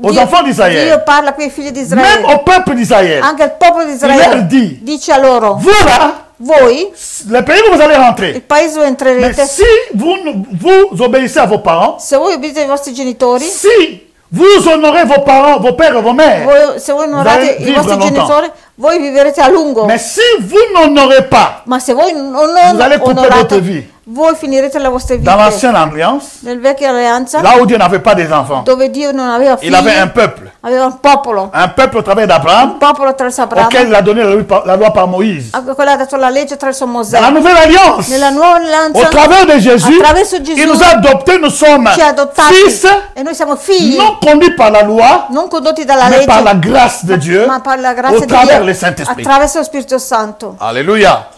aux enfants Dio d'Israël, parla qui ai figli di même Israele, au peuple d'Israël. anche al popolo di Il Israele. leur dit, Dice a loro: voilà voi, le pays où vous allez il rentrer. paese dove Mais entrerete, si vous obéissez à vos parents, se voi obbedite ai vostri genitori, si vous honorez vos parents, vos pères et vos mères, se voi allez onorate i vivre vostri longtemps. genitori, voi vivrete a lungo. mais si vous n'honorez pas, Ma se voi non vous allez couper votre onorate, vie. voi finirete la vostra Dans vita. l'ancienne alliance, Nel vecchia alleanza, là où Dieu n'avait pas des enfants, dove Dio non aveva figli, il avait un peuple aveva un popolo au travers d'Abraham, attraverso auquel Abramo, il a donné la loi par Moïse. a quella ha dato la legge attraverso Mosè. Dans la nouvelle alliance, Nella nuova au alleanza, travers de Jésus, attraverso Gesù, il nous a adoptés, nous sommes ci ha adottati fils, e noi siamo figli, non conduits par la loi, non condotti dalla mais legge, par la grâce de Dieu, ma per la au grazia di travers Dio, le Saint-Esprit. attraverso lo Spirito Santo. Alléluia.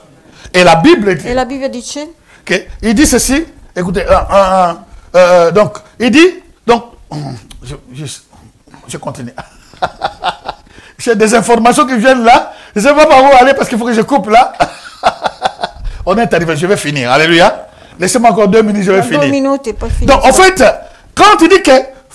Et la Bible E dit, la Bibbia dice, il dit ceci, écoutez, donc, il dit, donc, je continue. J'ai des informations qui viennent là, je ne sais pas par où aller parce qu'il faut que je coupe là. On est arrivé, je vais finir, alléluia. Laissez-moi encore 2 minutes, je vais 2 finir. minuti e poi finisco. Donc, en fait, quand il dit que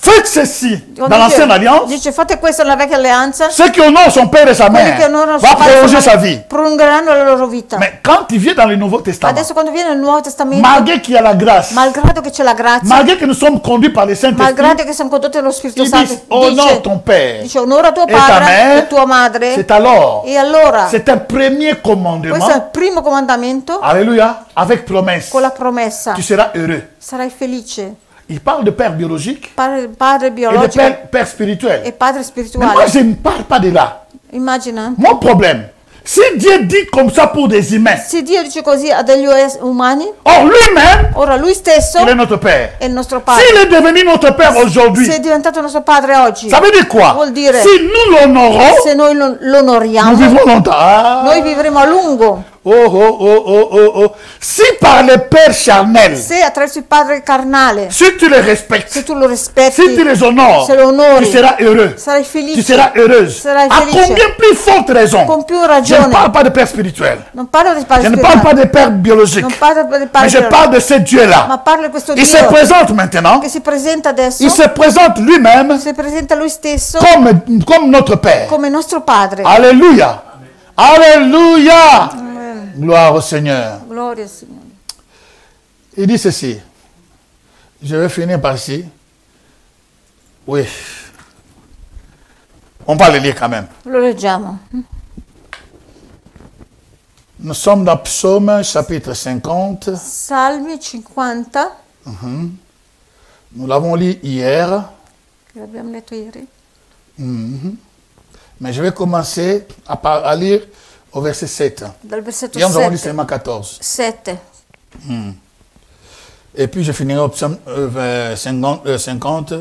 Faites ceci Quando dans l'ancienne alliance. dice fate questo nella vecchia alleanza, Ceux qui honorent son père et sa quelli mère che onorano va suo padre e prolonger sua sa madre vie. prolungheranno la loro vita. Mais quand il vient dans le Nouveau Testament, Adesso quando viene nel Nuovo Testamento, malgré qu'il y a la grâce, malgrado che c'è la grazia, malgré que nous sommes conduits par le Saint-Esprit, malgrado che siamo condotti dallo Spirito il Santo, dit honore ton père dice onora tuo et ta padre mère. e tua madre. C'est alors, E allora, c'est un premier commandement. questo è il primo comandamento Alléluia, avec promesse. con la promessa. Tu seras heureux. Sarai felice. Il parle de père biologique Padre et de biologico père spirituel. e padre Mais moi, spirituale. je ne parle pas de là. Immagina. Mon problème, si Dieu dit comme ça pour des humains, Se Dio dice così a degli umani, or lui-même, ora lui stesso il est notre père. è il nostro padre. S'il est devenu notre père aujourd'hui, Se è diventato nostro padre oggi, ça veut dire quoi? vuol dire Si nous l'honorons, se noi nous l'onoriamo, vivrons longtemps. Ah. noi vivremo a lungo. Oh, oh, oh, oh, oh, oh. Si par le père charnel, Se attraverso il padre carnale, si tu les respectes, se tu lo rispetti, si tu les honores, se lo onori, tu seras heureux. sarai Tu felice. seras heureuse. Sarai À felice. combien plus forte raison? Con più Je ne ragione. parle pas de père spirituel. Non parlo del padre Je ne parle pas spirituale, de père biologique. non parlo del Mais padre je biologico, parle de ce Dieu-là. ma parlo di questo Il se Dio présente maintenant. che si presenta adesso, Il se présente lui-même si presenta lui stesso comme notre Père. come nostro padre. Alléluia. Alléluia. Gloire au Seigneur. Gloria al Signore. Il dit ceci. Je vais finir par ici. Oui. On va le lire quand même. Lo leggiamo. Nous sommes dans Psaume chapitre 50. Salmi 50, Nous l'avons lu hier. che abbiamo letto ieri. Mais je vais commencer à lire au verset 7. Dal versetto Hier, nous avons lu 7. seulement 14. 7. Et puis je finirai au psaume 50.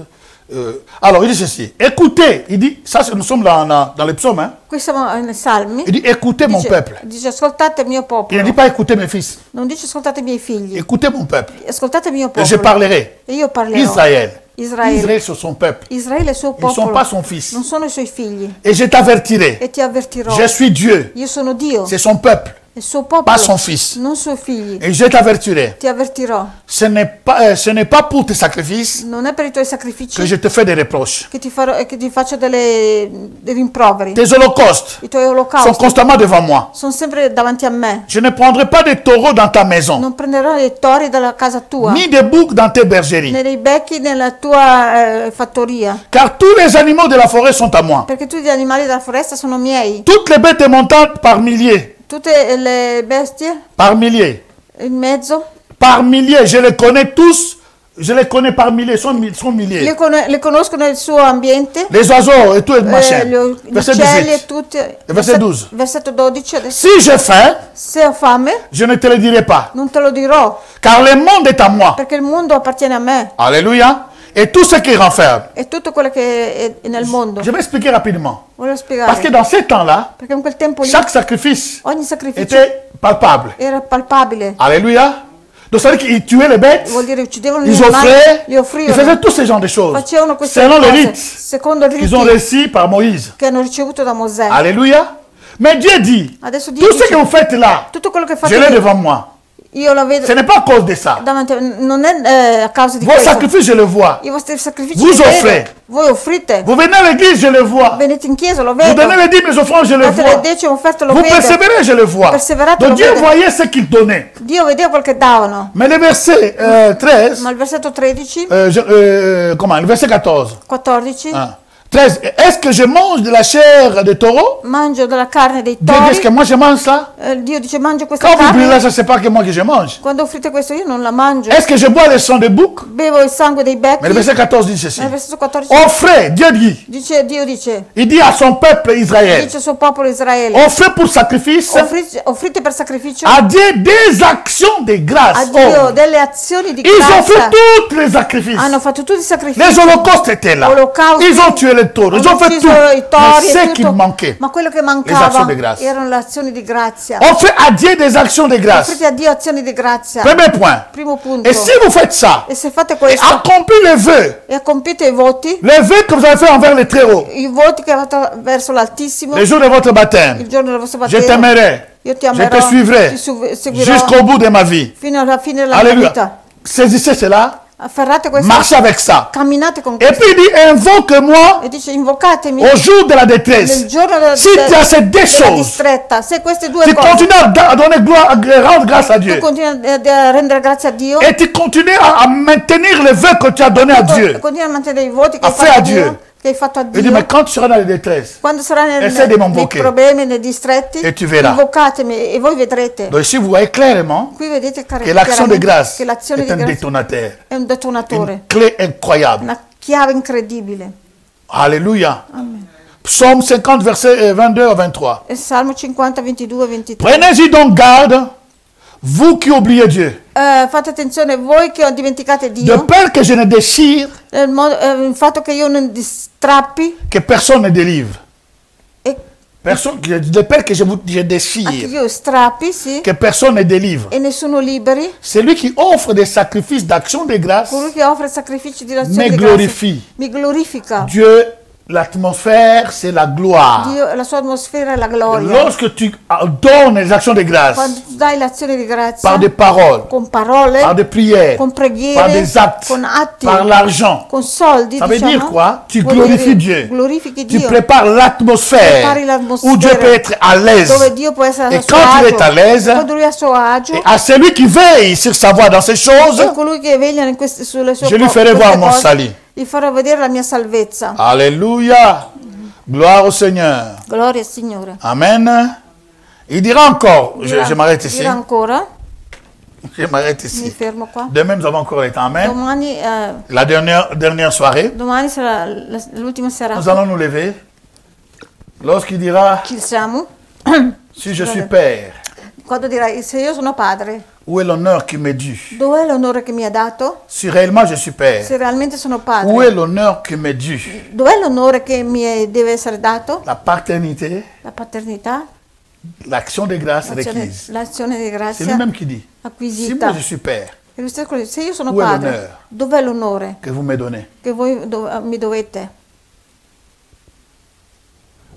Alors, il dit ceci. Écoutez, il dit, ça nous sommes dans les psaumes. Hein. Qui siamo nei Salmi. Il dit, écoutez mon peuple. Dice ascoltate il mio Il popolo. ne dit pas écoutez mes fils. Non dice ascoltate i miei figli. Écoutez mon peuple. Ascoltate il mio Et je popolo. parlerai. E io parlerò. Israël. Israele. Israël sur son peuple. Israele è il suo Ils ne sont popolo. pas son fils. Non sono i suoi figli. Et je t'avertirai. E ti avvertirò. Je suis Dieu. Io sono Dio. C'est son peuple, Il suo popolo. pas son fils. Non suoi figli. Et je t'avertirai. Ti avvertirò. Ce n'est pas pour tes sacrifices Non è per i tuoi sacrifici que je te fais des reproches. che ti faccio dei rimproveri. Tes holocaustes I tuoi sont olocausti constamment devant moi. sono sempre davanti a me. Je ne prendrai pas de taureaux dans ta maison, Non prenderò i tori dalla casa tua, ni de boucs dans tes bergeries. né dei becchi nella tua fattoria, Car tous les animaux de la forêt sont à moi. perché tutti gli animali della foresta sono miei. Toutes les bêtes montantes par milliers. Tutte le bestie Par milliers. in mezzo, Par milliers. Je les connais tous. Je les connais par milliers. Sont milliers. le conoscono il suo ambiente, Les oiseaux et tout le machin. gli Verset uccelli 18. e tutti. Verset 12. Versetto 12 adesso. Si j'ai faim, Se ho fame, je ne te le dirai pas. non te lo dirò, Car le monde est à moi. perché il mondo appartiene a me. Alléluia. Et tout ce qui renferme. È tutto quello che è nel mondo. Je vais expliquer rapidement. Voglio Parce que spiegare. dans ces temps-là, Perché in quel tempo lì chaque sacrifice ogni sacrificio était palpable. era palpabile. Alléluia. Donc ça veut dire qu'ils tuaient les bêtes, Vuol dire uccidevano gli ils animali, offraient, li ils offrivano, faisaient tous ces genres de choses. facevano queste Selon les cose rites secondo i qu'ils ont riti reçus par Moïse. che hanno ricevuto da Mosè. Alléluia. Mais Dieu dit, Adesso Dio tout ce dice, que vous faites là, tutto quello che je fate l'ai lì, devant moi. io lo vedo Ce n'est pas à cause de ça. davanti a non è a causa di Vos questo. sacrifices, je le vois. I vostri sacrifici Vous li vedo. offrez. Voi offrite, Vous venez à l'église, je le vois. venite in chiesa, lo Vous vedo. donnez les dîmes, les offrandes, je le Date le vois. 10 offerte, lo Vous vedo. persévérez, je le vois. Perseverate, Donc lo Dieu vedo. voyait ce qu'il donnait. Dio vedeva quel che davano. Mais le verset 13, Ma il versetto 13, comment, le verset 14. 14, Hein. 13. Est-ce que je mange de la chair de taureau? mangio della carne dei Dieu dit, est-ce que tori. moi je mange ça? Dio dice mangio questa Quand vous brûlez là, carne. ça c'est pas que moi que je mange. Quando offrite questo io non la mangio. Est-ce que je bois le sang de bouc? Bevo il sangue dei becchi. Mais le verset 14 dit ceci. Nel versetto 14 Offrez, Dieu dit. Dio dice, Il dit à son peuple Israël. dice al suo popolo Israele, Offrez pour sacrifice offrite per sacrificio à Dieu des actions de grâce. a Dio Oh. delle azioni di Ils ont fait grazia. tous les sacrifices. Hanno fatto tutti i sacrifici. Les holocaustes étaient là. Olocausti. Ils ont tué les taureaux. Ils ont fait tout. ucciso i tori Mais e ce tutto. qu'il manquait. Ma quello che Le mancava azioni di grazia. erano le azioni di grazia. Offrez à Dieu des actions de grâce. Offrite a Dio azioni di grazia. Premier point. Primo punto. Et si vous faites ça, E se fate et questo accomplis les vœux, e compite i voti, les vœux que vous avez fait envers les Très-Hauts, i voti che avete verso l'Altissimo, le jour de votre il baptême, giorno del vostro je battesimo, t'aimerai, io ti je amerò, te suivrai ti seguirò jusqu'au bout de ma vie. fino alla fine della mia Alléluia. vita. Saisissez cela. afferrate questa, Marchez avec ça. camminate con Et questo. puis il dit, invoque-moi E dice, invocatemi au jour de la nel détresse. giorno Si tu as ces deux della choses, distretta. Se queste due tu cose, continues à donner gloire, à rendre grâce à tu Dieu. continui a rendere grazie a Dio, Et tu continues à maintenir le vœu que tu as donné à Dieu. continui a mantenere i voti che Ha hai fait fatto a a Dio, Dieu. che hai fatto a Il dit, Dio. mais quand tu seras dans les détresses, Quando sarà Essaie di nei m'invoquer. problemi, nei distretti, E tu verras. invocatemi e voi vedrete. donc ici vous voyez clairement Qui vedete que l'action de grâce che l'azione est di un grazia détonateur, è un detonatore, une clé incroyable. una chiave incredibile. Alléluia. Psaume 50, versets 22 à 23. E Salmo 50, 22 e 23. Prenez-y donc garde, vous qui oubliez Dieu, Fate attenzione, voi che dimenticate de Dio, peur que je ne déchire, il fatto che io non strappi que personne ne délivre. e Personne, de peur que je anche déchire, io strappi, sì, que personne ne délivre. e nessuno liberi. C'est lui qui offre des sacrifices d'action de grâce, Colui che offre sacrifici di me azione di glorifie. grazia mi glorifica. Dieu, l'atmosphère, c'est la gloire. Dio, la sua atmosfera è la gloria. Lorsque tu donnes les actions de grâce, Quando tu dai l'azione di grazia, par des paroles, con parole, par des prières, con preghiere, par des actes, con atti, par l'argent, con soldi, ça veut diciamo, dire quoi? Tu vuol glorifies dire Dieu. glorifichi Tu Dio, prépares l'atmosphère prepari l'atmosfera où Dieu peut être à l'aise. dove Dio può essere Et a suo quand il agio. est à l'aise, Quando lui è a suo agio, et à celui qui veille sur sa voie dans ces choses, e colui che veglia in queste, sulle sue je lui cose, ferai voir mon cose, salut. gli farò vedere la mia salvezza. Alléluia. Gloire au Seigneur. Gloria al Signore. Amen. Il dira encore, Dirà- je m'arrête ici. dirà ancora, Je m'arrête mi ici. fermo qua. Demain, nous avons encore le temps. Amen. Domani, La dernière soirée, domani sarà l'ultima nous serata. allons nous lever. Lorsqu'il dira, Chi siamo? si je suis père, Quando dirai, se io sono padre, où est l'honneur qui m'est dû? dov'è l'onore che mi ha dato? Si réellement je suis père, Se realmente sono où est padre, l'honneur qui m'est dû? dov'è l'onore che deve essere dato? La paternité, La paternità, l'action de grâce l'azione requise. l'azione di C'est grazia lui-même qui dit, si acquisita. moi je suis père, E lui stesso dice, se io sono Où est padre, l'honneur? dov'è l'onore que vous me donnez, che voi mi dovete?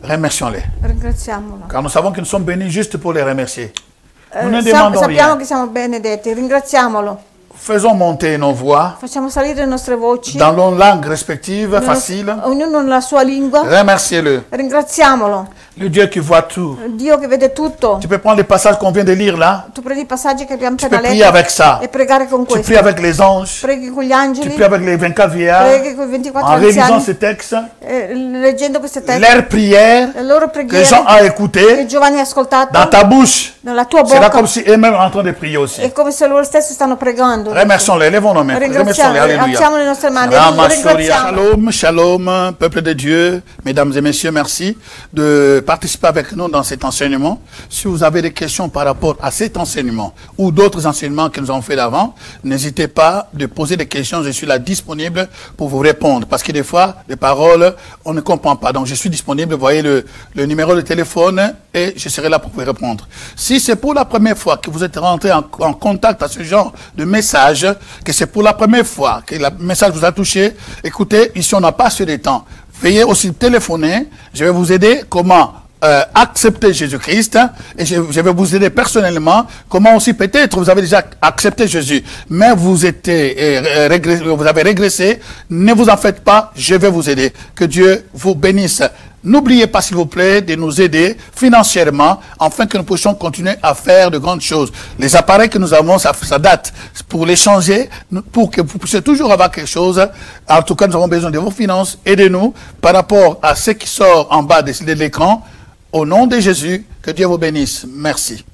remercions-les. Ringraziamolo. Car nous savons que nous sommes bénis juste pour les remercier. Nous ne Sappiamo demandons rien. che siamo benedetti, ringraziamolo. Faisons monter nos voix Facciamo salire le nostre voci, dans nos langues respectives, faciles. ognuno nella sua lingua. Remerciez-le. Ringraziamolo. Le Dieu qui voit tout. Dio che vede tutto. Tu peux prendre les passages qu'on vient de lire là. Tu prendi i passaggi che abbiamo Tu appena peux prier letto avec ça. e pregare con Tu questo. pries avec les anges. Preghi con gli Tu angeli, pries avec les 24 vieillards. preghi con i 24 En révisant anziani, ces textes, leggendo queste teste, leurs prières le loro que preghiere Jean a che écoutées Giovanni ha ascoltato dans ta bouche, nella tua c'est là comme bocca. si eux-mêmes en train de prier aussi. È come se loro stessi stanno pregando. Remercions-les, levons nos mains. Remercions-les, alléluia. Alziamo le nostre mani. Ramassoria. Ringraziamo. Shalom, shalom, peuple de Dieu, mesdames et messieurs, merci de participer avec nous dans cet enseignement. Si vous avez des questions par rapport à cet enseignement ou d'autres enseignements que nous avons fait d'avant, n'hésitez pas de poser des questions. Je suis là disponible pour vous répondre. Parce que des fois, les paroles, on ne comprend pas. Donc, je suis disponible. Vous voyez le numéro de téléphone et je serai là pour vous répondre. Si c'est pour la première fois que vous êtes rentré en contact à ce genre de message, que c'est pour la première fois que le message vous a touché, écoutez, ici on n'a pas assez de temps. Veuillez aussi téléphoner. Je vais vous aider comment accepter Jésus-Christ et je vais vous aider personnellement comment aussi peut-être vous avez déjà accepté Jésus mais vous avez régressé, ne vous en faites pas, je vais vous aider. Que Dieu vous bénisse. N'oubliez pas s'il vous plaît de nous aider financièrement afin que nous puissions continuer à faire de grandes choses. Les appareils que nous avons, ça date. Pour les changer, pour que vous puissiez toujours avoir quelque chose, en tout cas nous avons besoin de vos finances. Aidez-nous par rapport à ce qui sort en bas de l'écran. Au nom de Jésus, que Dieu vous bénisse. Merci.